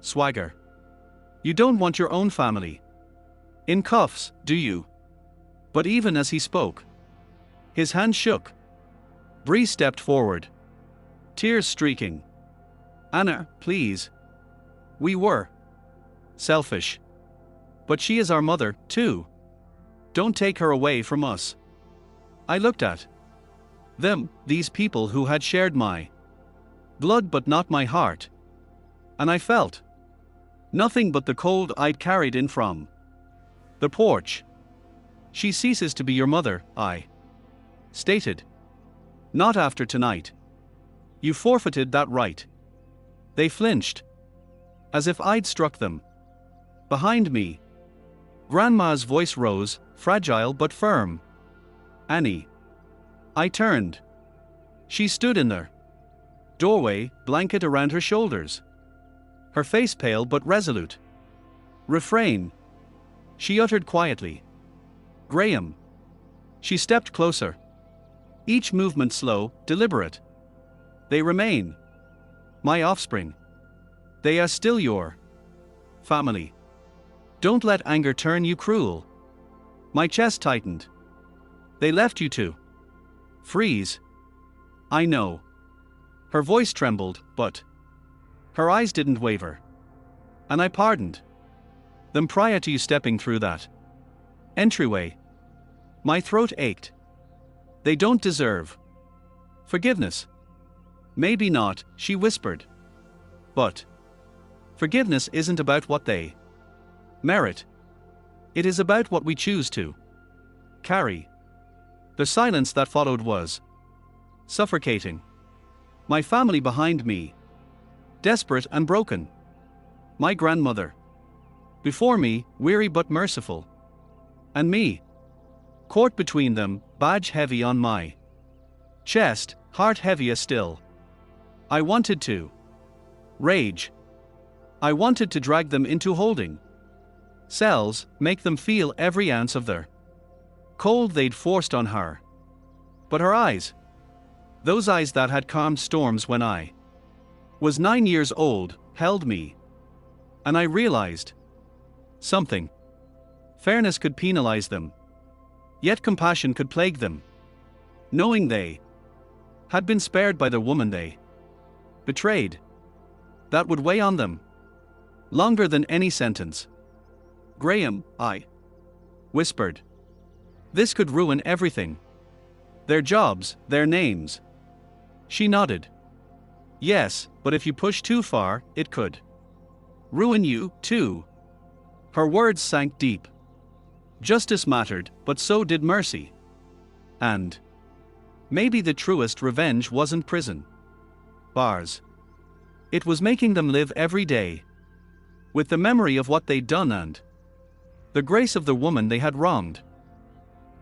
Swagger. You don't want your own family in cuffs, do you? But even as he spoke, his hand shook. Bree stepped forward. Tears streaking. Anna, please. We were selfish. But she is our mother, too. Don't take her away from us. I looked at them, these people who had shared my blood but not my heart. And I felt nothing but the cold I'd carried in from the porch. She ceases to be your mother, I stated. Not after tonight. You forfeited that right. They flinched. As if I'd struck them. Behind me, Grandma's voice rose, fragile but firm. Annie. I turned. She stood in the doorway, blanket around her shoulders. Her face pale but resolute. Refrain. She uttered quietly. Graham. She stepped closer. Each movement slow, deliberate. They remain my offspring. They are still your family. Don't let anger turn you cruel. My chest tightened. They left you to freeze. I know. Her voice trembled, but her eyes didn't waver. And I pardoned them prior to you stepping through that entryway. My throat ached. They don't deserve forgiveness. Maybe not, she whispered. But forgiveness isn't about what they merit. It is about what we choose to carry. The silence that followed was suffocating. My family behind me, desperate and broken. My grandmother before me, weary but merciful. And me, caught between them, badge heavy on my chest, heart heavier still. I wanted to rage. I wanted to drag them into holding cells, make them feel every ounce of their cold they'd forced on her. But her eyes, those eyes that had calmed storms when I was 9 years old, held me. And I realized something. Fairness could penalize them, yet compassion could plague them. Knowing they had been spared by the woman they betrayed, that would weigh on them longer than any sentence. "Graham," I whispered. "This could ruin everything. Their jobs, their names." She nodded. "Yes, but if you push too far, it could ruin you, too." Her words sank deep. Justice mattered, but so did mercy. And maybe the truest revenge wasn't prison bars. It was making them live every day with the memory of what they'd done and the grace of the woman they had wronged.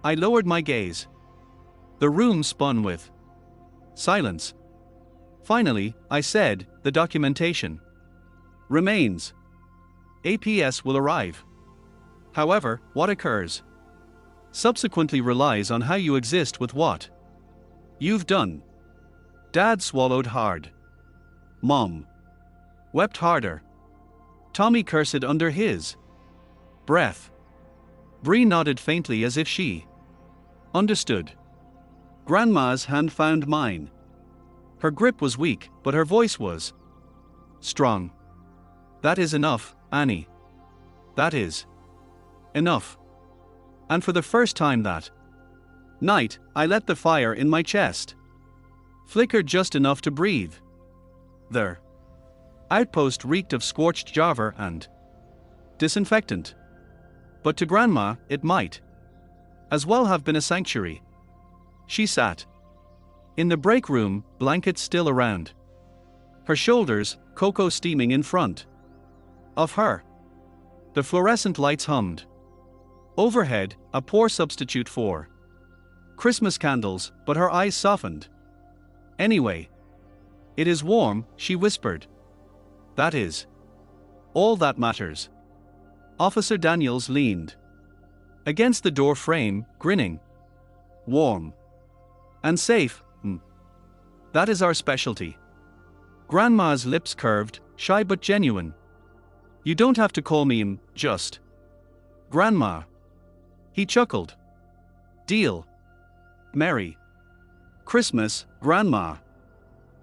I lowered my gaze. The room spun with silence. Finally, I said, "The documentation remains. APS will arrive. However, what occurs subsequently relies on how you exist with what you've done." Dad swallowed hard. Mom wept harder. Tommy cursed under his breath. Bree nodded faintly as if she understood. Grandma's hand found mine. Her grip was weak, but her voice was strong. "That is enough, Annie. That is enough." And for the first time that night, I let the fire in my chest flicker just enough to breathe. The outpost reeked of scorched java and disinfectant. But to Grandma, it might as well have been a sanctuary. She sat in the break room, blankets still around her shoulders, cocoa steaming in front of her. The fluorescent lights hummed. Overhead, a poor substitute for Christmas candles, but her eyes softened. "Anyway, it is warm," she whispered. "That is all that matters." Officer Daniels leaned against the door frame, grinning. "Warm and safe, that is our specialty." Grandma's lips curved, shy but genuine. "You don't have to call me just Grandma." He chuckled. "Deal. Merry Christmas, Grandma."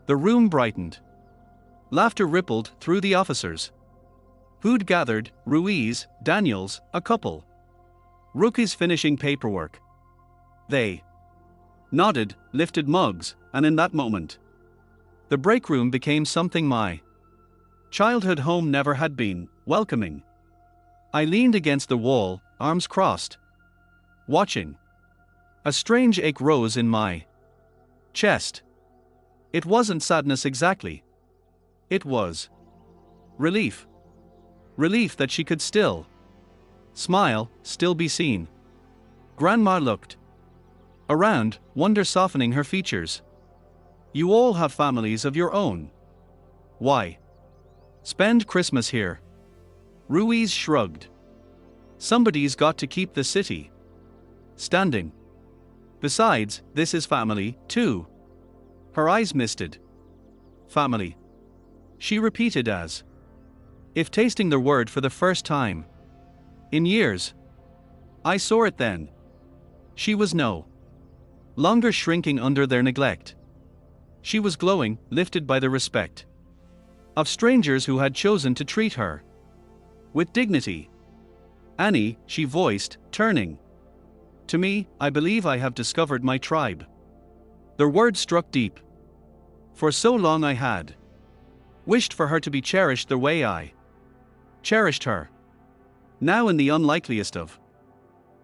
The room brightened. Laughter rippled through the officers who'd gathered, Ruiz, Daniels, a couple rookies finishing paperwork. They nodded, lifted mugs, and in that moment, the break room became something my childhood home never had been, welcoming. I leaned against the wall, arms crossed, watching. A strange ache rose in my chest. It wasn't sadness exactly. It was relief. Relief that she could still smile, still be seen. Grandma looked around, wonder softening her features. "You all have families of your own. Why spend Christmas here?" Ruiz shrugged. "Somebody's got to keep the city standing. Besides, this is family, too." Her eyes misted. "Family," she repeated as if tasting the word for the first time in years. I saw it then. She was no longer shrinking under their neglect. She was glowing, lifted by the respect of strangers who had chosen to treat her with dignity. "Annie," she voiced, turning to me, "I believe I have discovered my tribe." The word struck deep. For so long I had wished for her to be cherished the way I cherished her. Now in the unlikeliest of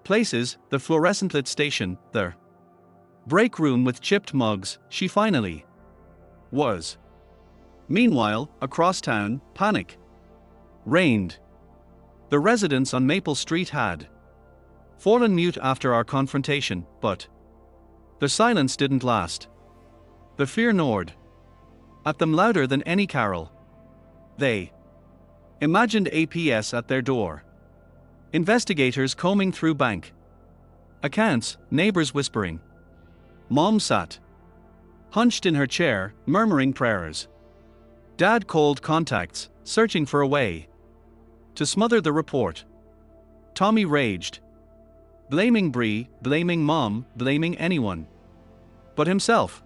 places, the fluorescent lit station, the break room with chipped mugs, she finally was. Meanwhile, across town, panic reigned. The residents on Maple Street had fallen mute after our confrontation, but the silence didn't last. The fear gnawed at them louder than any carol. They imagined APS at their door. Investigators combing through bank accounts, neighbors whispering. Mom sat hunched in her chair, murmuring prayers. Dad called contacts, searching for a way to smother the report. Tommy raged, blaming Bree, blaming Mom, blaming anyone but himself.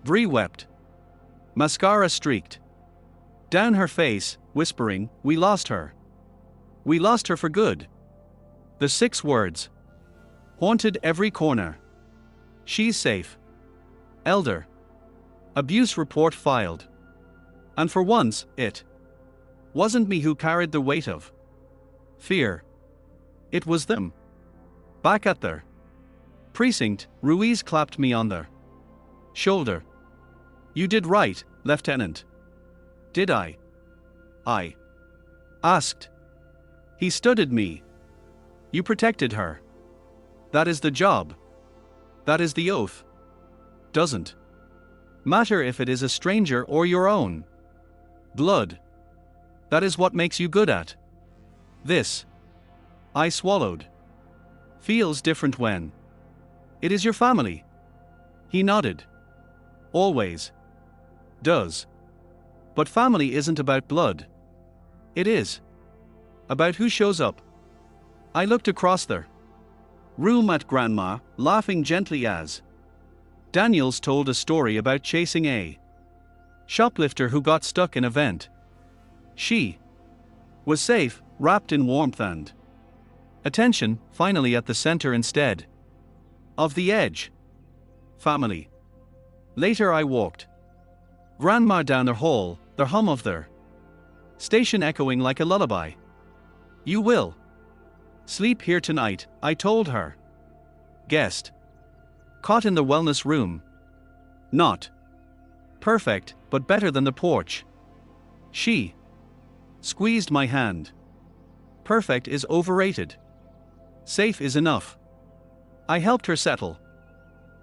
Bree wept. Mascara streaked down her face, whispering, "We lost her. We lost her for good." The 6 words haunted every corner. She's safe. Elder abuse report filed. And for once, it wasn't me who carried the weight of fear. It was them. Back at their precinct, Ruiz clapped me on the shoulder. "You did right, Lieutenant." "Did I?" I asked. He studied me. "You protected her. That is the job. That is the oath. Doesn't matter if it is a stranger or your own blood. That is what makes you good at this." I swallowed. "Feels different when it is your family." He nodded. "Always does. But family isn't about blood. It is about who shows up." I looked across the room at Grandma, laughing gently as Daniels told a story about chasing a shoplifter who got stuck in a vent. She was safe, wrapped in warmth and attention, finally at the center instead of the edge. Family. Later I walked Grandma down the hall, the hum of their station echoing like a lullaby. "You will sleep here tonight," I told her. Guest. Caught in the wellness room. Not perfect, but better than the porch. She squeezed my hand. Perfect is overrated. Safe is enough. I helped her settle,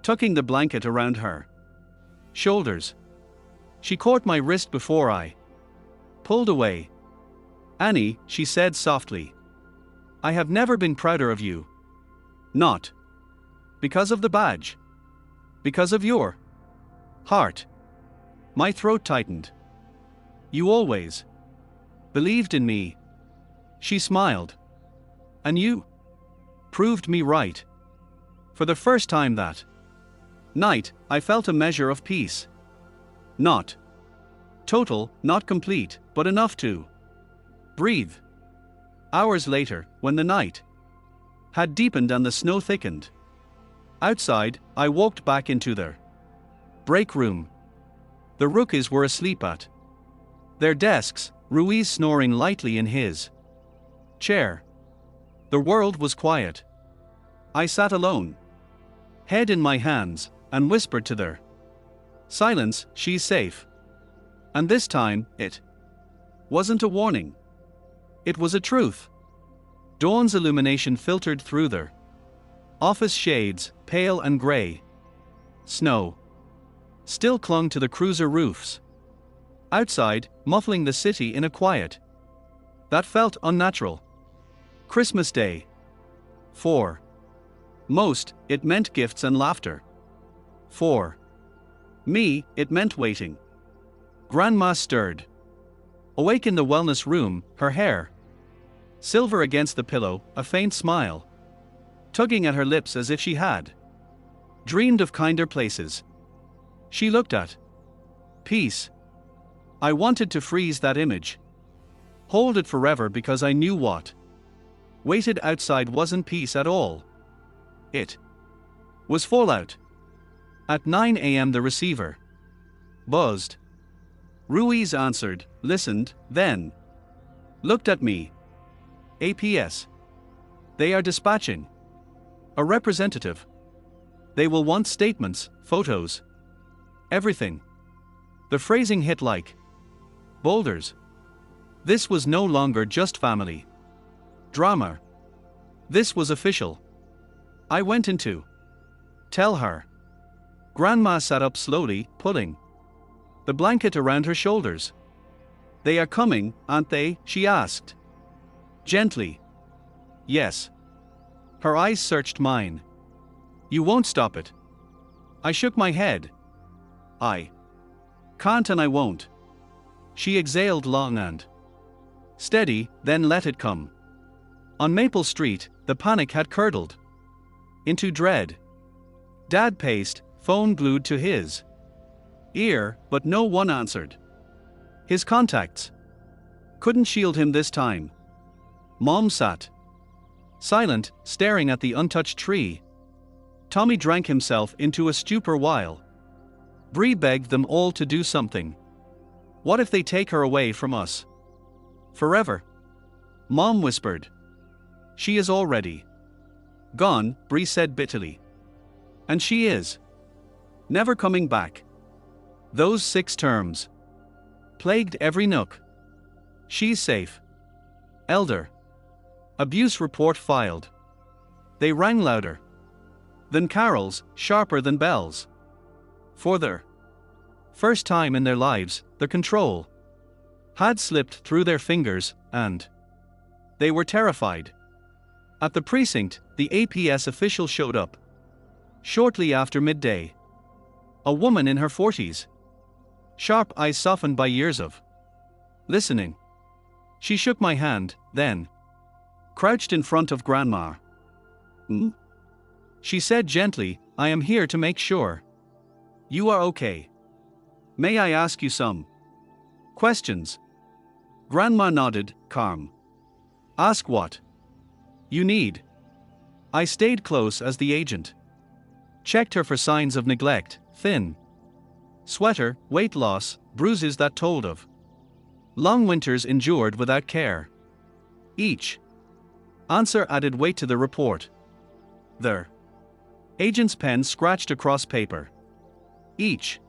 tucking the blanket around her shoulders. She caught my wrist before I pulled away. "Annie," she said softly, "I have never been prouder of you. Not because of the badge. Because of your heart." My throat tightened. "You always believed in me." She smiled. "And you proved me right." For the first time that night, I felt a measure of peace. Not total, not complete, but enough to breathe. Hours later, when the night had deepened and the snow thickened outside, I walked back into their break room. The rookies were asleep at their desks, Ruiz snoring lightly in his chair. The world was quiet. I sat alone, head in my hands, and whispered to their silence, "She's safe." And this time, it wasn't a warning. It was a truth. Dawn's illumination filtered through their office shades, pale and gray. Snow still clung to the cruiser roofs outside, muffling the city in a quiet that felt unnatural. Christmas Day. For most, it meant gifts and laughter. For me, it meant waiting. Grandma stirred. Awake in the wellness room, her hair silver against the pillow, a faint smile tugging at her lips as if she had dreamed of kinder places. She looked at peace. I wanted to freeze that image, hold it forever, because I knew what waited outside wasn't peace at all. It was fallout. At 9 a.m. the receiver buzzed. Ruiz answered, listened, then looked at me. "APS. They are dispatching a representative. They will want statements, photos, everything." The phrasing hit like boulders. This was no longer just family drama. This was official. I went in to tell her. Grandma sat up slowly, pulling the blanket around her shoulders. "They are coming, aren't they?" she asked. Gently. Yes. Her eyes searched mine. You won't stop it. I shook my head. I can't and I won't. She exhaled long and steady, then let it come. On Maple Street, the panic had curdled into dread. Dad paced, phone glued to his ear, but no one answered. His contacts couldn't shield him this time. Mom sat silent, staring at the untouched tree. Tommy drank himself into a stupor while Bree begged them all to do something. What if they take her away from us? Forever? Mom whispered. She is already gone, Bree said bitterly. And she is never coming back. Those 6 terms plagued every nook. She's safe. Elder abuse report filed. They rang louder than carols, sharper than bells. For the first time in their lives, the control had slipped through their fingers, and they were terrified. At the precinct, the APS official showed up shortly after midday. A woman in her 40s. Sharp eyes softened by years of listening. She shook my hand, then crouched in front of Grandma. She said gently, I am here to make sure you are okay. May I ask you some questions? Grandma nodded, calm. Ask what you need. I stayed close as the agent checked her for signs of neglect, thin sweater, weight loss, bruises that told of long winters endured without care. Each answer added weight to the report. The agent's pen scratched across paper. Each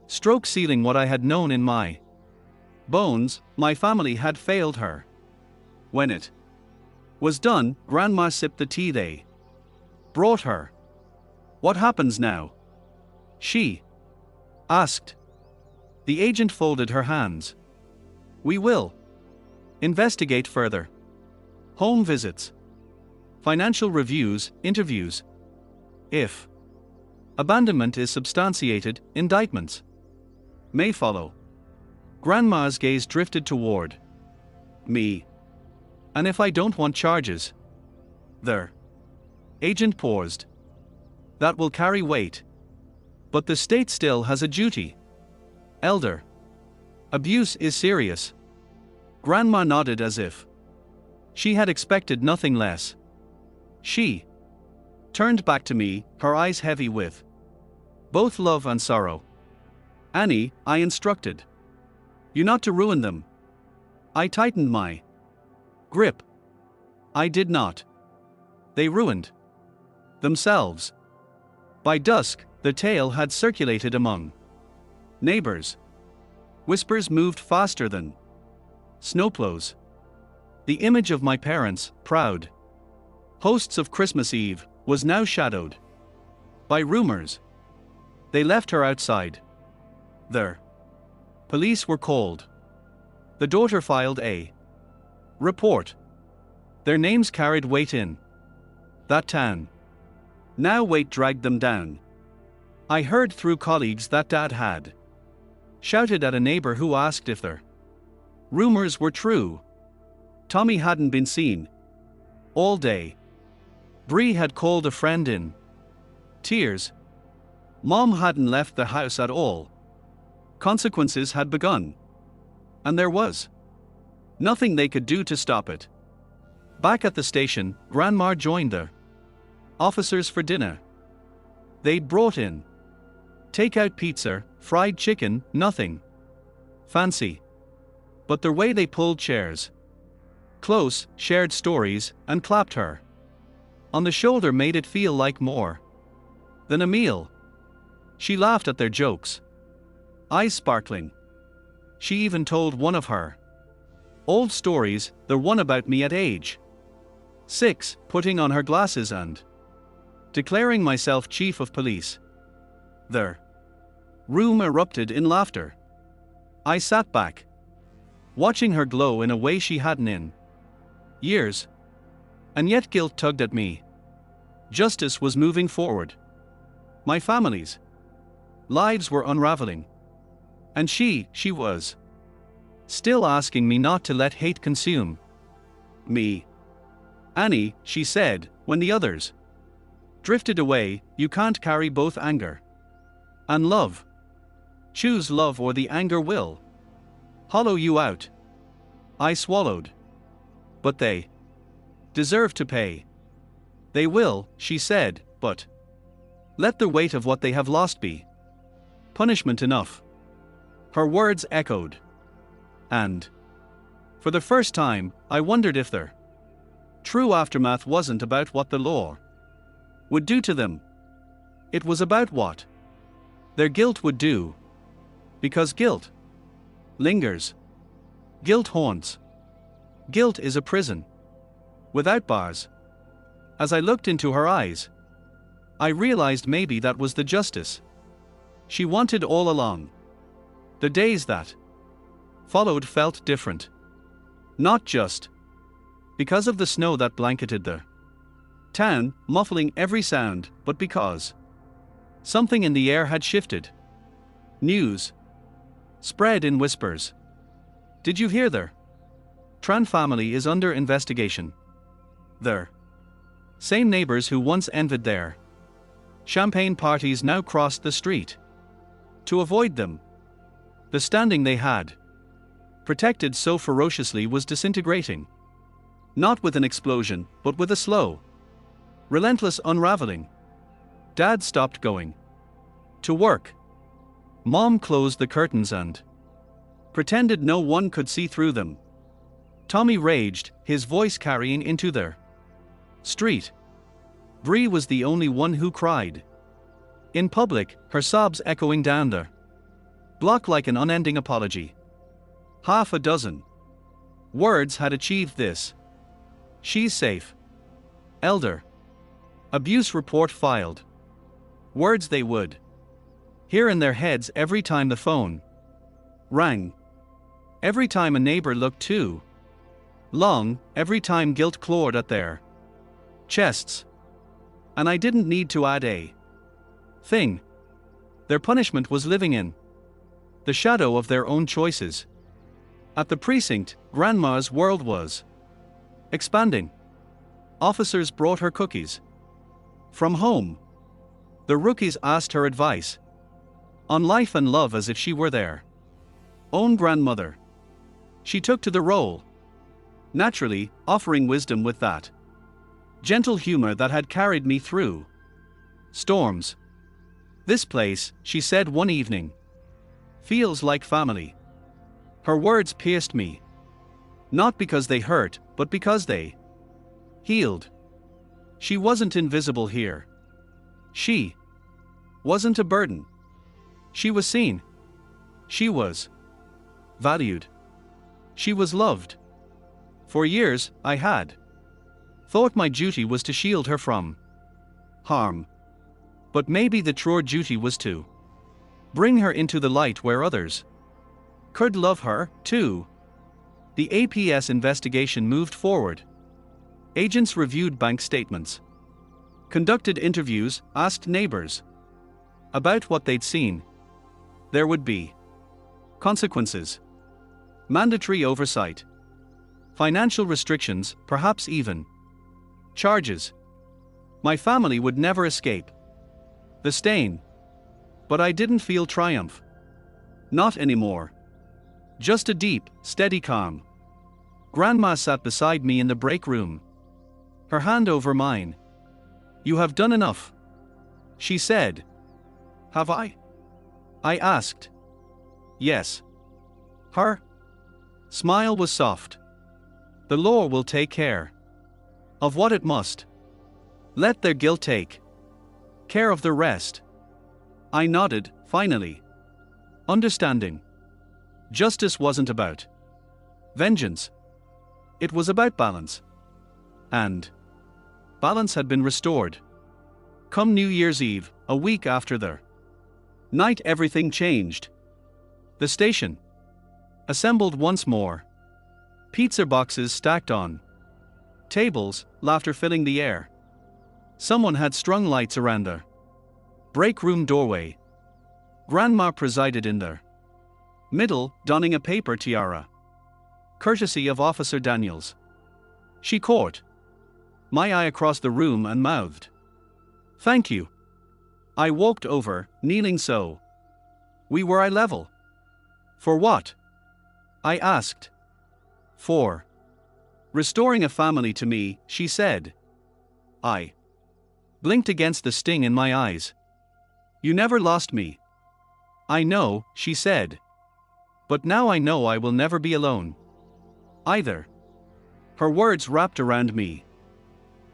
stroke sealing what I had known in my bones. My family had failed her. When it was done, Grandma sipped the tea they brought her. What happens now? She asked. The agent folded her hands. We will investigate further. Home visits, financial reviews, interviews. If abandonment is substantiated, indictments may follow. Grandma's gaze drifted toward me. And if I don't want charges? The agent paused. That will carry weight. But the state still has a duty. Elder abuse is serious. Grandma nodded as if she had expected nothing less. She turned back to me, her eyes heavy with both love and sorrow. Annie, I instructed you not to ruin them. I tightened my grip. I did not. They ruined themselves. By dusk, the tale had circulated among neighbors. Whispers moved faster than snowplows. The image of my parents, proud hosts of Christmas Eve, was now shadowed by rumors. They left her outside. The police were called. The daughter filed a report. Their names carried weight in that town. Now weight dragged them down. I heard through colleagues that Dad had shouted at a neighbor who asked if their rumors were true. Tommy hadn't been seen all day. Bree had called a friend in tears. Mom hadn't left the house at all. Consequences had begun. And there was nothing they could do to stop it. Back at the station, Grandma joined the officers for dinner. They'd brought in takeout pizza, fried chicken, nothing fancy. But the way they pulled chairs close, shared stories, and clapped her on the shoulder made it feel like more than a meal. She laughed at their jokes, eyes sparkling. She even told one of her old stories, the one about me at age 6, putting on her glasses and declaring myself chief of police. The room erupted in laughter. I sat back, watching her glow in a way she hadn't in years. And yet guilt tugged at me. Justice was moving forward. My family's lives were unraveling. And she was still asking me not to let hate consume me. Annie, she said, when the others drifted away, you can't carry both anger and love. Choose love or the anger will hollow you out. I swallowed. But they deserve to pay. They will, she said, but let the weight of what they have lost be punishment enough. Her words echoed. And for the first time, I wondered if their true aftermath wasn't about what the law would do to them. It was about what their guilt would do. Because guilt lingers. Guilt haunts. Guilt is a prison without bars. As I looked into her eyes, I realized maybe that was the justice she wanted all along. The days that followed felt different. Not just because of the snow that blanketed the town, muffling every sound, but because something in the air had shifted. News spread in whispers. Did you hear their Tran family is under investigation. Their same neighbors who once envied their champagne parties now crossed the street to avoid them. The standing they had protected so ferociously was disintegrating. Not with an explosion, but with a slow, relentless unraveling. Dad stopped going to work. Mom closed the curtains and pretended no one could see through them. Tommy raged, his voice carrying into their street. Bree was the only one who cried. In public, her sobs echoing down the block like an unending apology. Half a dozen words had achieved this. She's safe. Elder abuse report filed. Words they would hear in their heads every time the phone rang. Every time a neighbor looked too long, every time guilt clawed at their chests. And I didn't need to add a thing. Their punishment was living in the shadow of their own choices. At the precinct, Grandma's world was expanding. Officers brought her cookies from home. The rookies asked her advice on life and love as if she were their own grandmother. She took to the role, naturally, offering wisdom with that gentle humor that had carried me through storms. This place, she said one evening, feels like family. Her words pierced me. Not because they hurt, but because they healed. She wasn't invisible here. She wasn't a burden. She was seen. She was valued. She was loved. For years, I had thought my duty was to shield her from harm. But maybe the truer duty was to bring her into the light where others could love her, too. The APS investigation moved forward. Agents reviewed bank statements, conducted interviews, asked neighbors about what they'd seen. There would be consequences, mandatory oversight, financial restrictions, perhaps even charges. My family would never escape the stain. But I didn't feel triumph. Not anymore. Just a deep, steady calm. Grandma sat beside me in the break room, her hand over mine. You have done enough, she said. Have I? I asked. Yes. Her smile was soft. The law will take care of what it must. Let their guilt take care of the rest. I nodded, finally, understanding. Justice wasn't about vengeance. It was about balance. And balance had been restored. Come New Year's Eve, a week after the night everything changed. The station assembled once more. Pizza boxes stacked on Tables, laughter filling the air. Someone had strung lights around the break room doorway. Grandma presided in the middle, donning a paper tiara, courtesy of Officer Daniels. She caught my eye across the room and mouthed, "Thank you." I walked over, kneeling so we were eye level. "For what?" I asked. "For restoring a family to me," she said. I blinked against the sting in my eyes. "You never lost me." "I know," she said. "But now I know I will never be alone. Either." Her words wrapped around me,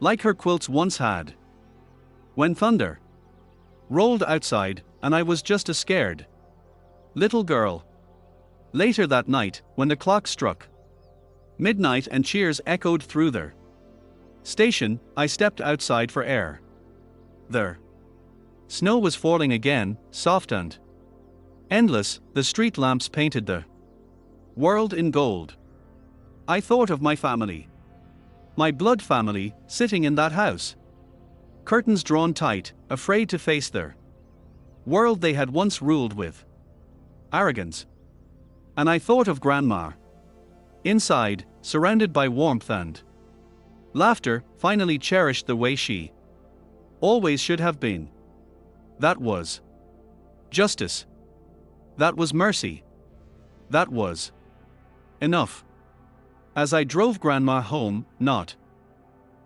like her quilts once had. When thunder rolled outside, and I was just a scared little girl. Later that night, when the clock struck midnight and cheers echoed through the station, I stepped outside for air. The snow was falling again, soft and endless. The street lamps painted the world in gold. I thought of my family. My blood family, sitting in that house. Curtains drawn tight, afraid to face the world they had once ruled with arrogance. And I thought of Grandma. Inside, surrounded by warmth and laughter, finally cherished the way she always should have been. That was justice. That was mercy. That was enough. As I drove Grandma home, not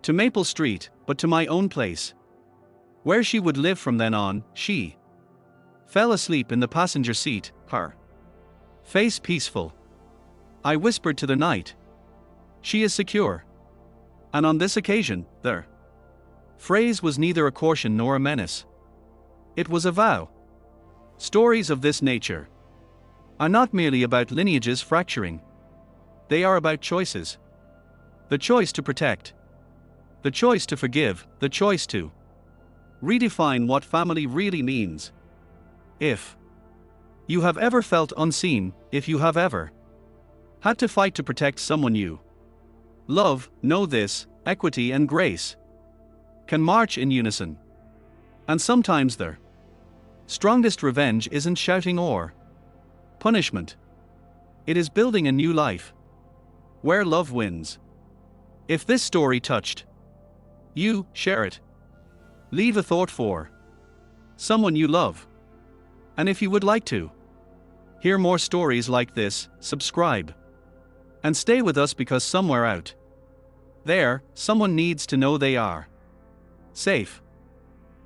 to Maple Street, but to my own place, where she would live from then on, she fell asleep in the passenger seat, her face peaceful. I whispered to the night, "She is secure." And on this occasion, the phrase was neither a caution nor a menace. It was a vow. Stories of this nature are not merely about lineages fracturing. They are about choices. The choice to protect. The choice to forgive. The choice to redefine what family really means. If you have ever felt unseen, if you have ever had to fight to protect someone you love, know this: equity and grace can march in unison. And sometimes the strongest revenge isn't shouting or punishment. It is building a new life where love wins. If this story touched you, share it. Leave a thought for someone you love. And if you would like to hear more stories like this, subscribe. And stay with us, because somewhere out there, someone needs to know they are safe.